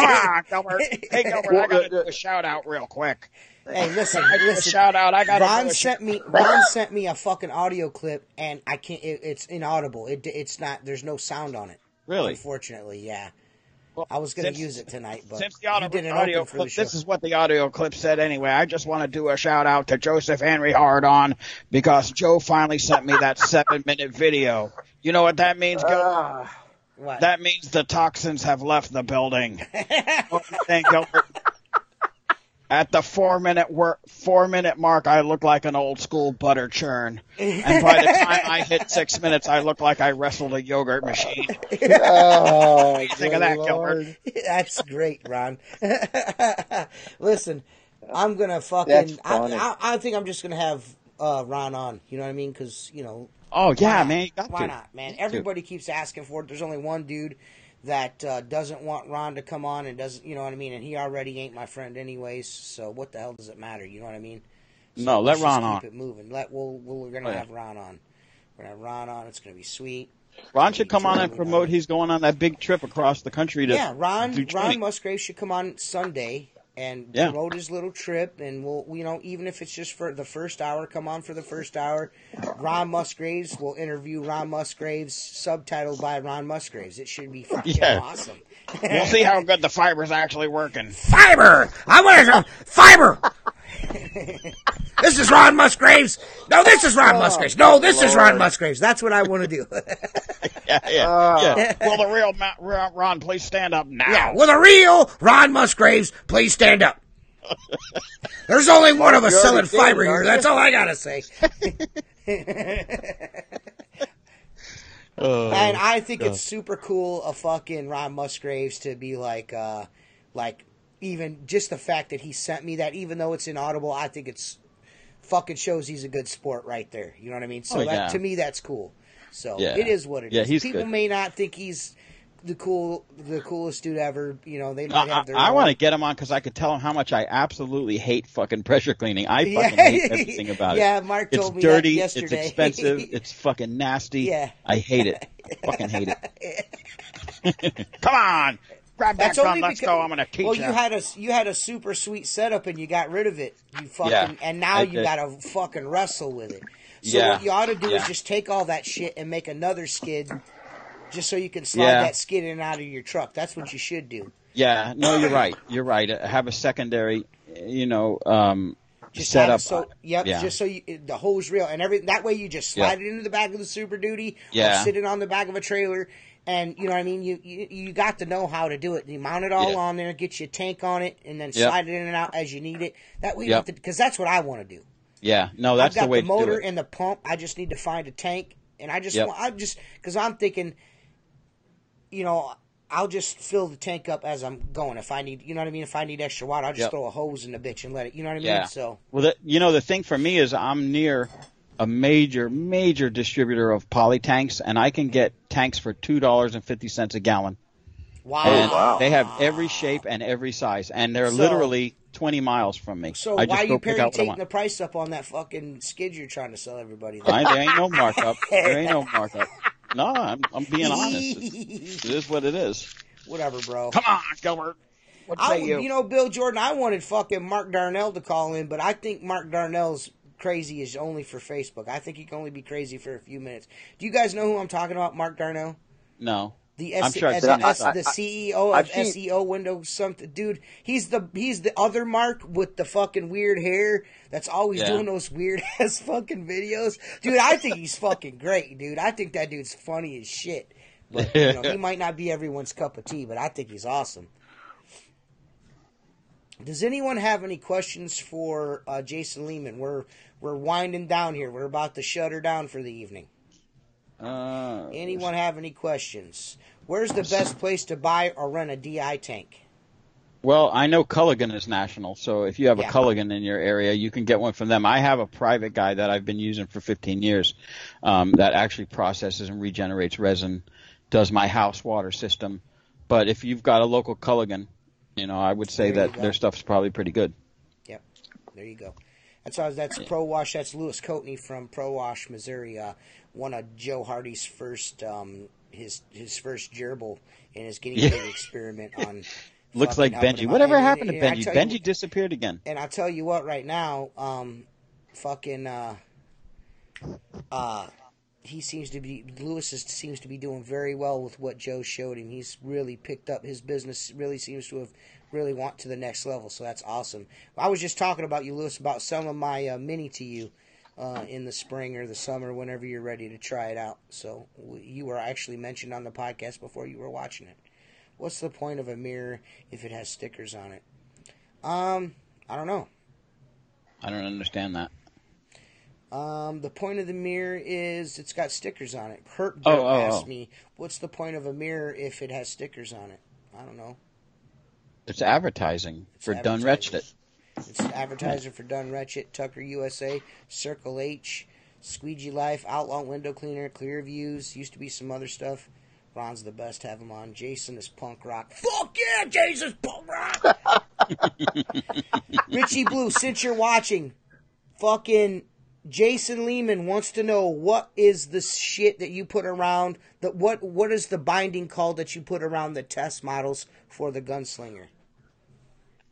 on, Gilbert. Hey, Gilbert, I gotta do a shout out real quick. Hey, listen. Shout out. I got Ron sent me a fucking audio clip, and I can't. It's inaudible. It's not. There's no sound on it. Really? Unfortunately, yeah. Well, I was going to use it tonight, but since the audio clip, this is what the audio clip said anyway. I just want to do a shout out to Joseph Henry Hardon because Joe finally sent me that 7-minute video. You know what that means, Gilbert? What? That means the toxins have left the building. What do you think, Gilbert? At the 4-minute mark, I look like an old school butter churn. And by the time I hit 6 minutes, I look like I wrestled a yogurt machine. Oh, what do you think of that, Gilbert? That's great, Ron. Listen, I'm going to fucking... I think I'm just going to have Ron on. You know what I mean? Because, Oh, yeah, man. Why not, man? Everybody keeps asking for it. There's only one dude that doesn't want Ron to come on and doesn't, you know what I mean? And he already ain't my friend anyways, so what the hell does it matter? You know what I mean? So no, let Ron on. Keep it moving. We're going to have Ron on. We're going to have Ron on. It's going to be sweet. Ron should come on and promote. He's going on that big trip across the country to Ron Musgrave should come on Sunday and promote his little trip, and we'll, even if it's just for the first hour, come on for the first hour. Ron Musgraves will interview Ron Musgraves, subtitled by Ron Musgraves. It should be fucking awesome. We'll see how good the fiber's actually working. Fiber! I want some fiber! This is Ron Musgraves. No, this is Ron Musgraves. No, this is Ron Musgraves. That's what I want to do. Yeah. Will the real Ron please stand up now? Yeah, will the real Ron Musgraves please stand up? There's only one of us selling fiber here. That's all I got to say. And I think it's super cool of fucking Ron Musgraves to be like even just the fact that he sent me that, even though it's inaudible, I think it's fucking shows he's a good sport right there. You know what I mean? So to me, that's cool. So it is what it is. People good. may not think he's the coolest dude ever. They might have their. I want to get him on because I could tell him how much I absolutely hate fucking pressure cleaning. I fucking hate everything about it. Yeah, Mark told me dirty, that yesterday. It's expensive. It's fucking nasty. Yeah. I hate it. Fucking hate it. Come on. Grab that gun, let's go. I'm going to teach you. Well, you had a super sweet setup and you got rid of it. You fucking and now you got to fucking wrestle with it. So what you ought to do is just take all that shit and make another skid, just so you can slide that skid in and out of your truck. That's what you should do. Yeah, no, you're right. You're right. Have a secondary, just setup. Just so the hose reel and everything. That way you just slide it into the back of the Super Duty or sit it on the back of a trailer. And, you know what I mean? You got to know how to do it. You mount it all on there, get your tank on it, and then slide it in and out as you need it. That way, because that's what I want to do. Yeah, no, that's the way to do it. I've got the motor and the pump. I just need to find a tank, and because I'm thinking, I'll just fill the tank up as I'm going. If I need, you know what I mean? If I need extra water, I'll just throw a hose in the bitch and let it, you know what I mean? So. Well, the thing for me is I'm near a major distributor of poly tanks, and I can get tanks for $2.50 a gallon. Wow. And they have every shape and every size, and they're literally 20 miles from me. So why are you taking the price up on that fucking skid you're trying to sell everybody? There ain't no markup. There ain't no markup. No, I'm being honest. It is what it is. Whatever, bro. Come on, Gilbert. What say you? Bill Jordan, I wanted fucking Mark Darnell to call in, but I think Mark Darnell's crazy is only for Facebook. I think he can only be crazy for a few minutes. Do you guys know who I'm talking about, Mark Darnell? No. I'm sure the CEO of SEO Windows something. Dude, he's the other Mark with the fucking weird hair that's always doing those weird ass fucking videos. Dude, I think he's fucking great, dude. I think that dude's funny as shit. But he might not be everyone's cup of tea, but I think he's awesome. Does anyone have any questions for Jason Leman? We're winding down here. We're about to shut her down for the evening. Anyone have any questions? Where's the best place to buy or rent a DI tank? Well, I know Culligan is national, so if you have a Culligan in your area, you can get one from them. I have a private guy that I've been using for 15 years that actually processes and regenerates resin, does my house water system. But if you've got a local Culligan, I would say that their stuff's probably pretty good. Yep, there you go. That's Pro Wash. That's Louis Coatney from Pro Wash, Missouri. One of Joe Hardy's first his first gerbil in his guinea pig experiment on. Looks like Benji. Whatever happened to Benji? Benji disappeared again. And I'll tell you what, right now, Lewis seems to be doing very well with what Joe showed him. He's really picked up his business. Really seems to have really went to the next level. So that's awesome. I was just talking about you, Lewis, about selling my mini to you in the spring or the summer, whenever you're ready to try it out. So you were actually mentioned on the podcast before you were watching it. What's the point of a mirror if it has stickers on it? I don't know. I don't understand that. The point of the mirror is it's got stickers on it. Herp asked me, what's the point of a mirror if it has stickers on it? I don't know. It's advertising for Dun Wretched. It's advertising for Dun Wretched, Tucker USA, Circle H, Squeegee Life, Outlaw Window Cleaner, Clear Views. Used to be some other stuff. Ron's the best, have him on. Jason is punk rock. Fuck yeah, Jason's punk rock! Richie Blue, since you're watching, fucking Jason Leman wants to know what is the shit that you put around, what is the binding called that you put around the test models for the Gunslinger?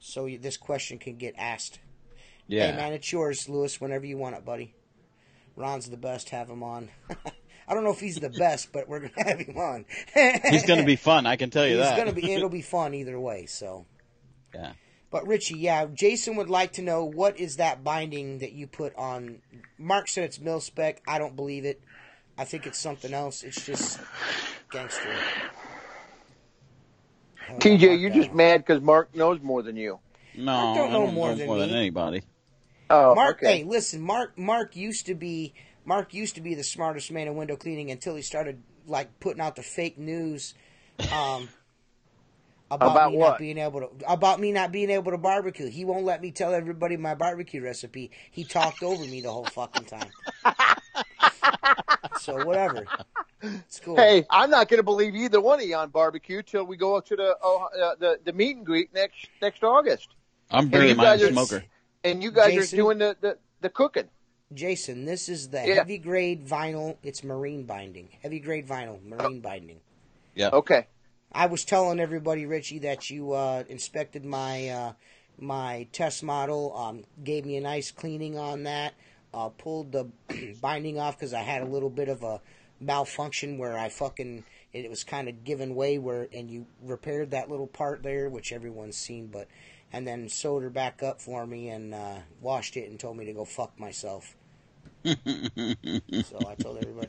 So this question can get asked. Yeah. Hey man, it's yours, Lewis, whenever you want it, buddy. Ron's the best, have him on. I don't know if he's the best, but we're going to have him on. He's going to be fun, I can tell you that. It'll be fun either way, so. Yeah. But Richie, Jason would like to know, what is that binding that you put on? Mark said it's mil-spec. I don't believe it. I think it's something else. It's just gangster. TJ, you're just mad because Mark knows more than you. No, Mark don't know more than me. Anybody. Oh, Mark, okay. Hey, listen, Mark used to be the smartest man in window cleaning until he started putting out the fake news about me not being able to barbecue. He won't let me tell everybody my barbecue recipe. He talked over me the whole fucking time. So whatever. It's cool. Hey, I'm not going to believe either one of you on barbecue till we go up to the meet and greet next August. I'm bringing my smoker. And you guys Jason, are doing the cooking. Jason, this is the heavy grade vinyl. It's marine binding. Heavy grade vinyl, marine binding. Yeah. Okay. I was telling everybody, Richie, that you inspected my test model, gave me a nice cleaning on that, pulled the binding off because I had a little bit of a malfunction where it was kind of giving way and you repaired that little part there, which everyone's seen, and then sewed her back up for me and washed it and told me to go fuck myself. So I told everybody.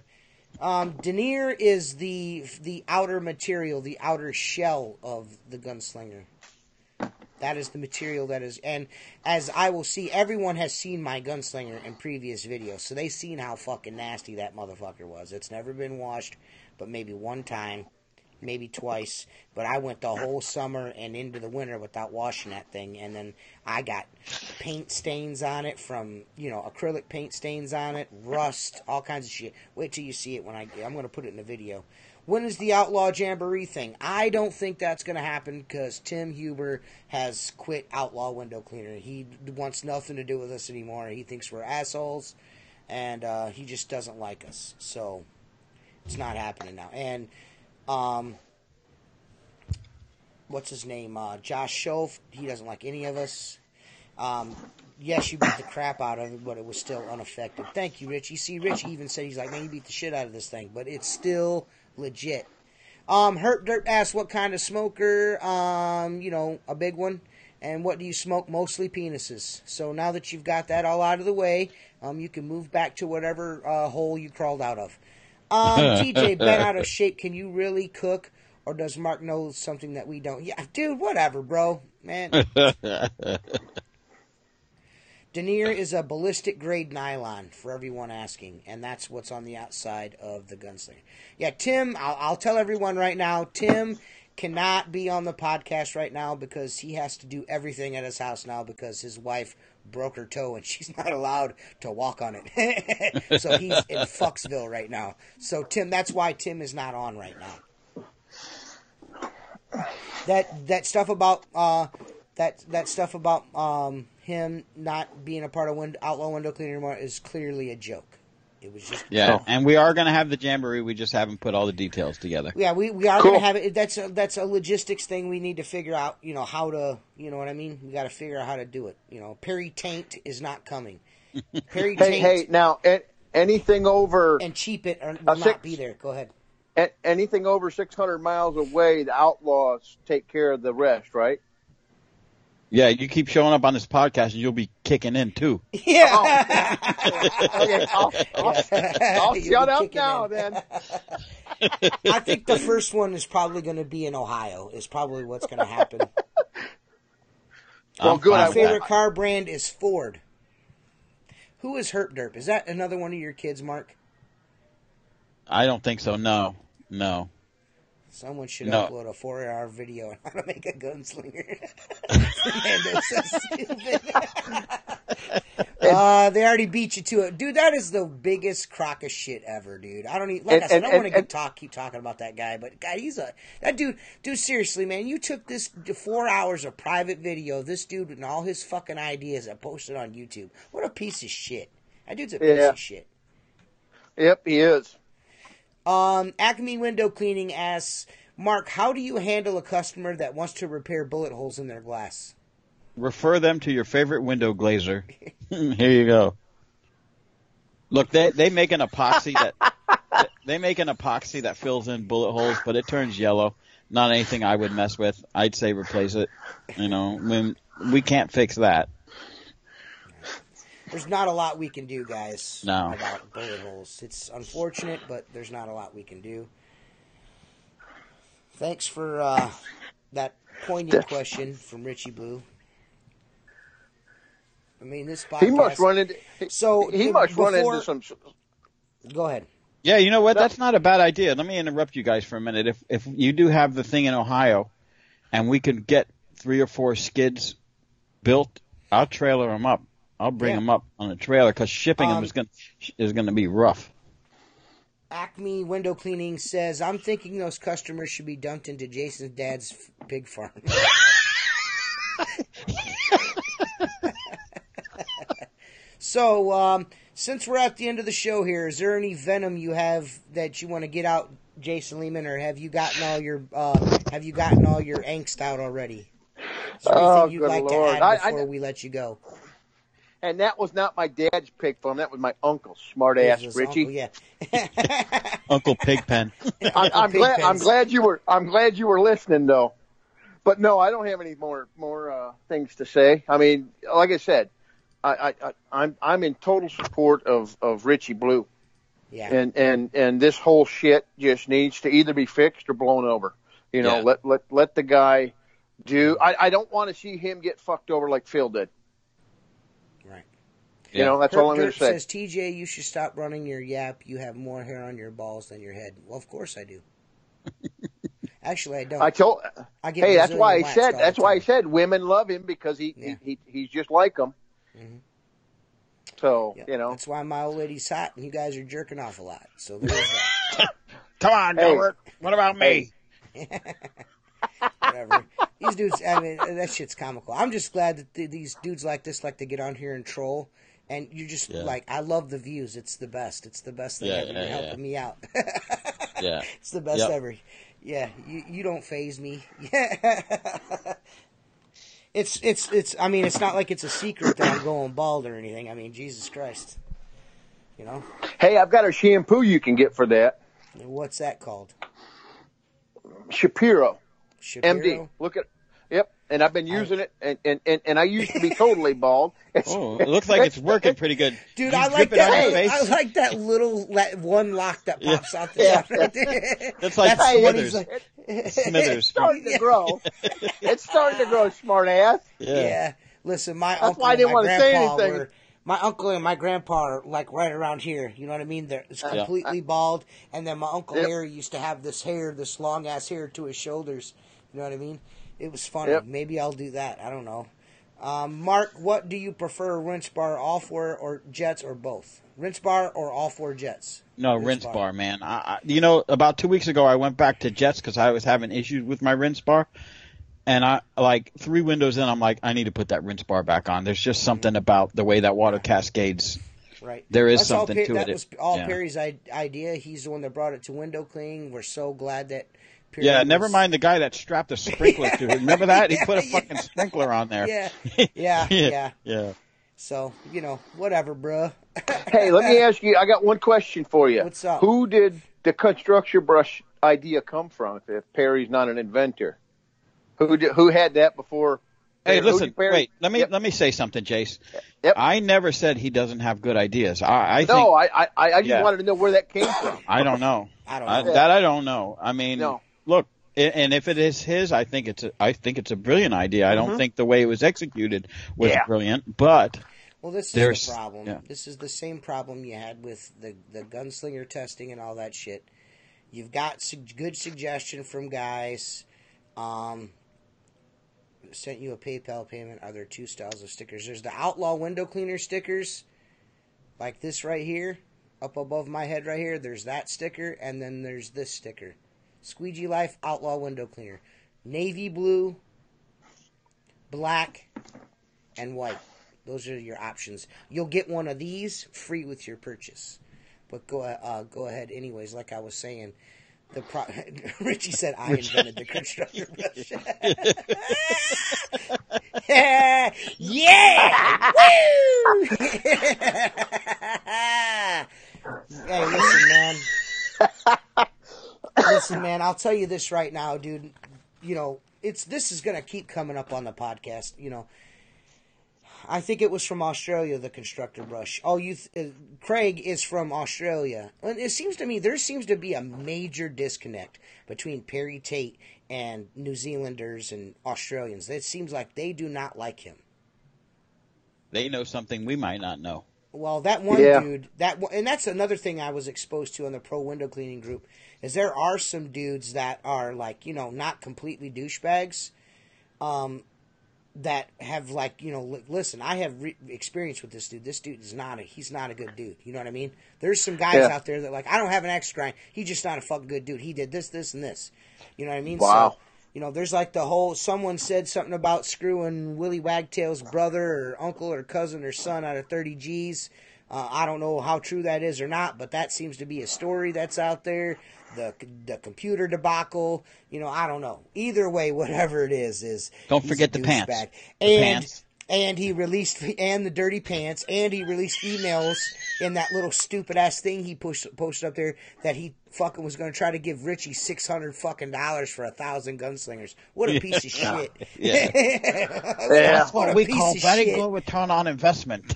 Denier is the outer material, the outer shell of the Gunslinger. That is the material that is, and as I will see, everyone has seen my Gunslinger in previous videos, so they've seen how fucking nasty that motherfucker was. It's never been washed, but maybe one time, maybe twice, but I went the whole summer and into the winter without washing that thing, and then I got paint stains on it from, acrylic paint stains on it, rust, all kinds of shit. Wait till you see it when I'm going to put it in the video. When is the Outlaw Jamboree thing? I don't think that's going to happen because Tim Huber has quit Outlaw Window Cleaner. He wants nothing to do with us anymore. He thinks we're assholes, and he just doesn't like us. So it's not happening now. And what's his name? Josh Schoaf. He doesn't like any of us. Yes, you beat the crap out of it, but it was still unaffected. Thank you, Rich. You see, Rich even said, he's like, man, you beat the shit out of this thing, but it's still legit. Herp Dirt asked what kind of smoker, a big one, and what do you smoke? Mostly penises. So now that you've got that all out of the way, you can move back to whatever hole you crawled out of. TJ, bent out of shape, can you really cook? Or does Mark know something that we don't? Yeah, dude, whatever, bro. Man. Denier is a ballistic grade nylon, for everyone asking, and that's what's on the outside of the Gunslinger. Yeah, Tim, I'll tell everyone right now, Tim cannot be on the podcast right now because he has to do everything at his house now because his wife broke her toe and she's not allowed to walk on it. So he's in Fucksville right now. So Tim, that's why Tim is not on right now. That stuff about that stuff about him not being a part of Outlaw Window Cleaning anymore is clearly a joke. It was just and we are going to have the jamboree. We just haven't put all the details together. Yeah, we are going to have it. That's a logistics thing. We need to figure out, how to, you know what I mean. We got to figure out how to do it. Perry Taint is not coming. Perry Taint. Hey, now anything over and Cheap It will not be there. Go ahead. Anything over 600 miles away, the Outlaws take care of the rest, right? Yeah, you keep showing up on this podcast, and you'll be kicking in too. Yeah. Okay, I'll shut up now then. I think the first one is probably going to be in Ohio. Is probably what's going to happen. Well, good. My favorite car brand is Ford. Who is Herp Derp? Is that another one of your kids, Mark? I don't think so. No. Someone should upload a 4-hour video on how to make a gunslinger. Man, that's so stupid. They already beat you to it. Dude, that is the biggest crock of shit ever, dude. I don't even, I don't want to keep talking about that guy, but God, that dude, seriously, man, you took this 4 hours of private video, this dude and all his fucking ideas and posted on YouTube. What a piece of shit. That dude's a piece of shit. Yep, he is. Acme Window Cleaning asks, Mark, how do you handle a customer that wants to repair bullet holes in their glass? Refer them to your favorite window glazer. Here you go. Look, they make an epoxy that fills in bullet holes, but it turns yellow. Not anything I would mess with. I'd say replace it. We can't fix that. There's not a lot we can do, guys, no. about bullet holes. It's unfortunate, but there's not a lot we can do. Thanks for that poignant question from Richie Blue. I mean, this podcast... He must run into some... Go ahead. Yeah, you know what? That's not a bad idea. Let me interrupt you guys for a minute. If you do have the thing in Ohio, and we could get 3 or 4 skids built, I'll trailer them up. I'll bring them up on a trailer because shipping them is going to be rough. Acme Window Cleaning says, I'm thinking those customers should be dumped into Jason's dad's pig farm. So, since we're at the end of the show here, is there any venom you have that you want to get out, Jason Leman, or have you gotten all your angst out already? Is there anything you'd like to add before we let you go? And that was not my dad's pig farm. That was my uncle's smart ass, Richie. Uncle, yeah. Uncle Pigpen. I'm glad you were listening though. But no, I don't have any more things to say. I mean, like I said, I'm in total support of Richie Blue. Yeah. And this whole shit just needs to either be fixed or blown over. Let the guy do. I don't want to see him get fucked over like Phil did. Right. That's all I'm going to say. Says, TJ, you should stop running your yap. You have more hair on your balls than your head. Well, of course I do. Actually, I don't. That's why I said women love him because he's just like them. Mm-hmm. So, That's why my old lady's hot and you guys are jerking off a lot. So there's that. Come on, Delbert. What about me? Whatever. These dudes, I mean, that shit's comical. I'm just glad that these dudes like this like to get on here and troll. And you're just like, I love the views. It's the best. It's the best thing ever. You're helping me out. Yeah. It's the best ever. Yeah, you don't faze me. Yeah. It's I mean, it's not like it's a secret that I'm going bald or anything. I mean, Jesus Christ. Hey, I've got a shampoo you can get for that. What's that called? Shapiro. MD. Look at, yep. And I've been using it, and I used to be totally bald. It looks like it's working pretty good. Dude, I like that. I like that one lock that pops out the top right there. That's like Smithers. Smithers. It's starting to grow. It's starting to grow, smart ass. Yeah. Listen, my That's why I didn't want to say anything. My uncle and my grandpa are like right around here. You know what I mean? They're completely bald. And then my Uncle Larry used to have this long ass hair to his shoulders. You know what I mean? It was funny. Yep. Maybe I'll do that. I don't know. Mark, what do you prefer, rinse bar, all four, or jets, or both? Rinse bar or all four jets? No, rinse bar, man. You know, about 2 weeks ago, I went back to jets because I was having issues with my rinse bar. And I, like, 3 windows in, I'm like, I need to put that rinse bar back on. There's just something about the way that water cascades. Right. There is That's something to it. That was all Perry's idea. He's the one that brought it to window cleaning. We're so glad that Perry never mind the guy that strapped a sprinkler to it. Remember that? He put a fucking sprinkler on there. Yeah. Yeah. So, you know, whatever, bruh. Hey, let me ask you, I got one question for you. What's up? Who did the construction brush idea come from, if Perry's not an inventor? Who had that before? Hey, listen, wait. Let me say something, Jace. Yep. I never said he doesn't have good ideas. I just wanted to know where that came from. I don't know. I don't know. That I don't know. I mean, no. Look, and if it is his, I think it's a brilliant idea. I don't think the way it was executed was brilliant, but well, this is the problem. Yeah. This is the same problem you had with the gunslinger testing and all that shit. You've got good suggestion from guys. Sent you a PayPal payment. Are there 2 styles of stickers? There's the Outlaw window cleaner stickers, like this right here, up above my head right here. There's that sticker, and then there's this sticker. Squeegee Life Outlaw window cleaner. Navy blue, black, and white. Those are your options. You'll get one of these free with your purchase. But go ahead anyways, like I was saying. Richie said, I invented the constructor brush. Yeah! Woo! Hey, listen, man, I'll tell you this right now, dude. You know, this is going to keep coming up on the podcast, you know. I think it was from Australia, the constructor brush. Craig is from Australia. And it seems to me there seems to be a major disconnect between Perry Tate and New Zealanders and Australians. It seems like they do not like him. They know something we might not know. Well, that one dude, and that's another thing I was exposed to in the pro window cleaning group, is there are some dudes that are like, you know, not completely douchebags, that have like, you know, listen, I have experience with this dude. This dude is he's not a good dude. You know what I mean? There's some guys out there that like, I don't have an axe to grind. He's just not a fucking good dude. He did this, this, and this. You know what I mean? Wow. So, you know, there's like someone said something about screwing Willie Wagtail's brother or uncle or cousin or son out of 30 G's. I don't know how true that is or not, but that seems to be a story that's out there. The computer debacle, you know, I don't know. Either way, whatever it is don't forget the pants. And he released the dirty pants, and he released emails in that little stupid ass thing he posted up there that he fucking was going to try to give Richie $600 fucking for 1,000 gunslingers. What a piece of shit! That's what we call very good return on investment.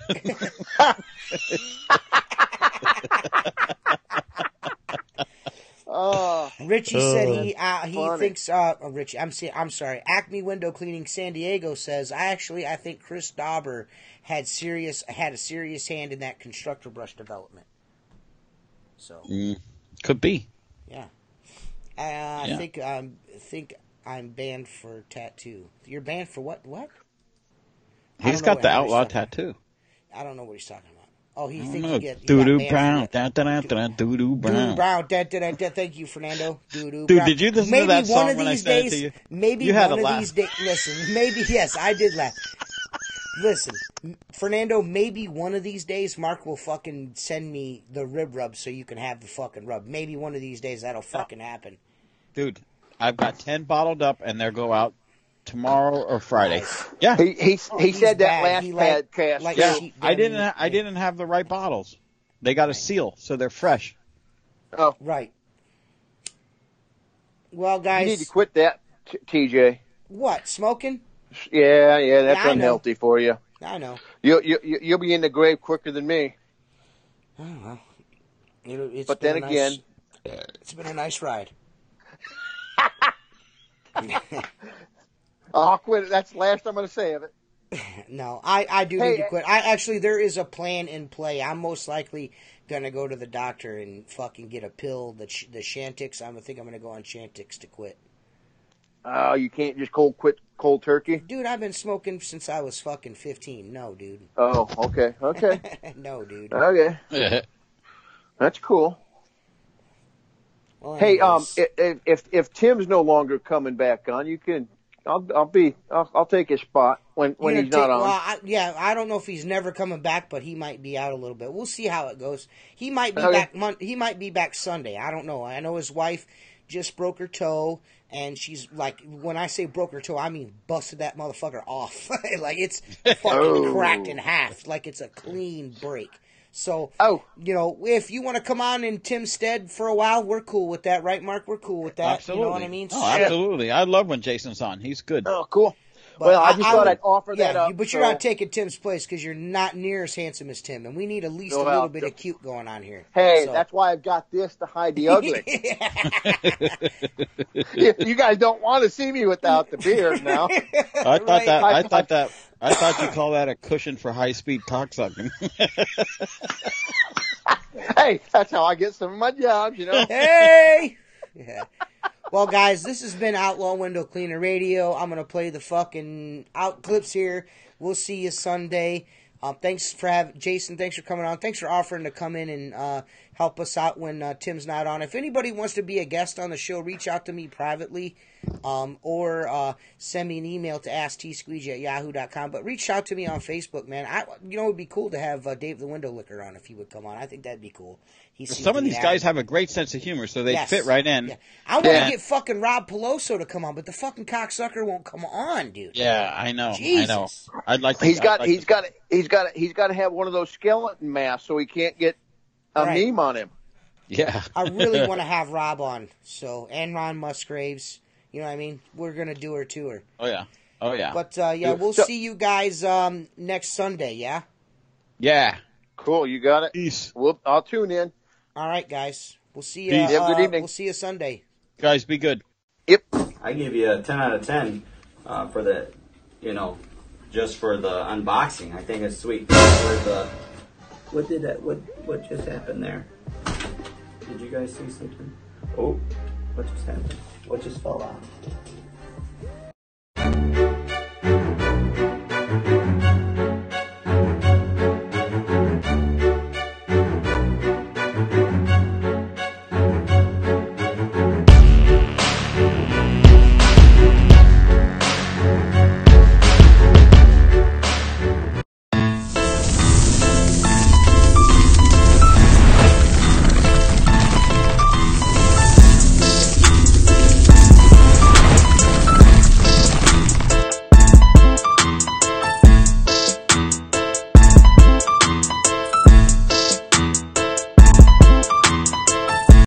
Richie said he thinks Richie. I'm sorry. Acme Window Cleaning San Diego says I think Chris Dauber had a serious hand in that constructor brush development. So could be. Yeah. I think I'm banned for tattoo. You're banned for what? What? He's got the outlaw tattoo. I don't know what he's talking about. Oh, he thinks you get doo-doo brown, doo-doo brown. Thank you, Fernando. Doo-doo Dude, brown. did you listen to that song when I said it to you? Maybe you had one a of laugh. these days. Listen, maybe yes, I did laugh. Listen, Fernando, maybe one of these days Mark will fucking send me the rib rub so you can have the fucking rub. Maybe one of these days that'll fucking happen. Dude, I've got 10 bottled up and they'll go out tomorrow or Friday. Yeah, he said that last podcast. Like I didn't have the right bottles. They got a seal, so they're fresh. Oh, right. Well, guys, you need to quit that, TJ. What, smoking? Yeah, that's unhealthy for you. I know. You'll be in the grave quicker than me. Oh well. But then again, it's been a nice ride. I'll quit it. That's the last I'm going to say of it. No, I do need to quit. There is a plan in play. I'm most likely gonna go to the doctor and fucking get a pill, the Chantix. I think I'm gonna go on Chantix to quit. You can't just quit cold turkey? Dude, I've been smoking since I was fucking 15. No, dude. Oh, okay. No, dude. Okay. That's cool. Well, hey, anyways. if Tim's no longer coming back on, you can. I'll take his spot when he's not on. Well, I don't know if he's never coming back, but he might be out a little bit. We'll see how it goes. He might be back. He might be back Sunday. I don't know. I know his wife just broke her toe, and she's like, when I say broke her toe, I mean busted that motherfucker off. Like it's fucking cracked in half. Like it's a clean break. So, if you want to come on in Tim's stead for a while, we're cool with that, right, Mark? We're cool with that. Absolutely. You know what I mean? Oh, absolutely. I love when Jason's on. He's good. Oh, cool. But I just thought I'd offer that up. But you're not taking Tim's place because you're not near as handsome as Tim, and we need at least a little bit of cute going on here. Hey, that's why I've got this to hide the ugly. You guys don't want to see me without the beard now. I thought you call that a cushion for high-speed cocksucking. Hey, that's how I get some of my jobs, Hey! Yeah. Well, guys, this has been Outlaw Window Cleaner Radio. I'm going to play the fucking out clips here. We'll see you Sunday. Thanks for Jason, thanks for coming on. Thanks for offering to come in and help us out when Tim's not on. If anybody wants to be a guest on the show, reach out to me privately or send me an email to asktsqueegee@yahoo.com. But reach out to me on Facebook, man. It would be cool to have Dave the Window Licker on if he would come on. I think that'd be cool. Some of these guys have a great sense of humor, so they fit right in. Yeah. I want to get fucking Rob Peloso to come on, but the fucking cocksucker won't come on, dude. Yeah, I know. Jesus. I know. I'd like to. He's got to have one of those skeleton masks so he can't get a meme on him. Yeah. I really want to have Rob on. So, and Ron Musgraves. You know what I mean? We're gonna do her tour. Oh yeah. But we'll see you guys next Sunday. Yeah. Yeah. Cool. You got it. Peace. I'll tune in. All right, guys. We'll see you. Peace. Good evening. We'll see you Sunday. Guys, be good. Yep. I give you a 10 out of 10 for the, just for the unboxing. I think it's sweet. What just happened there? Did you guys see something? Oh, what just happened? What just fell off?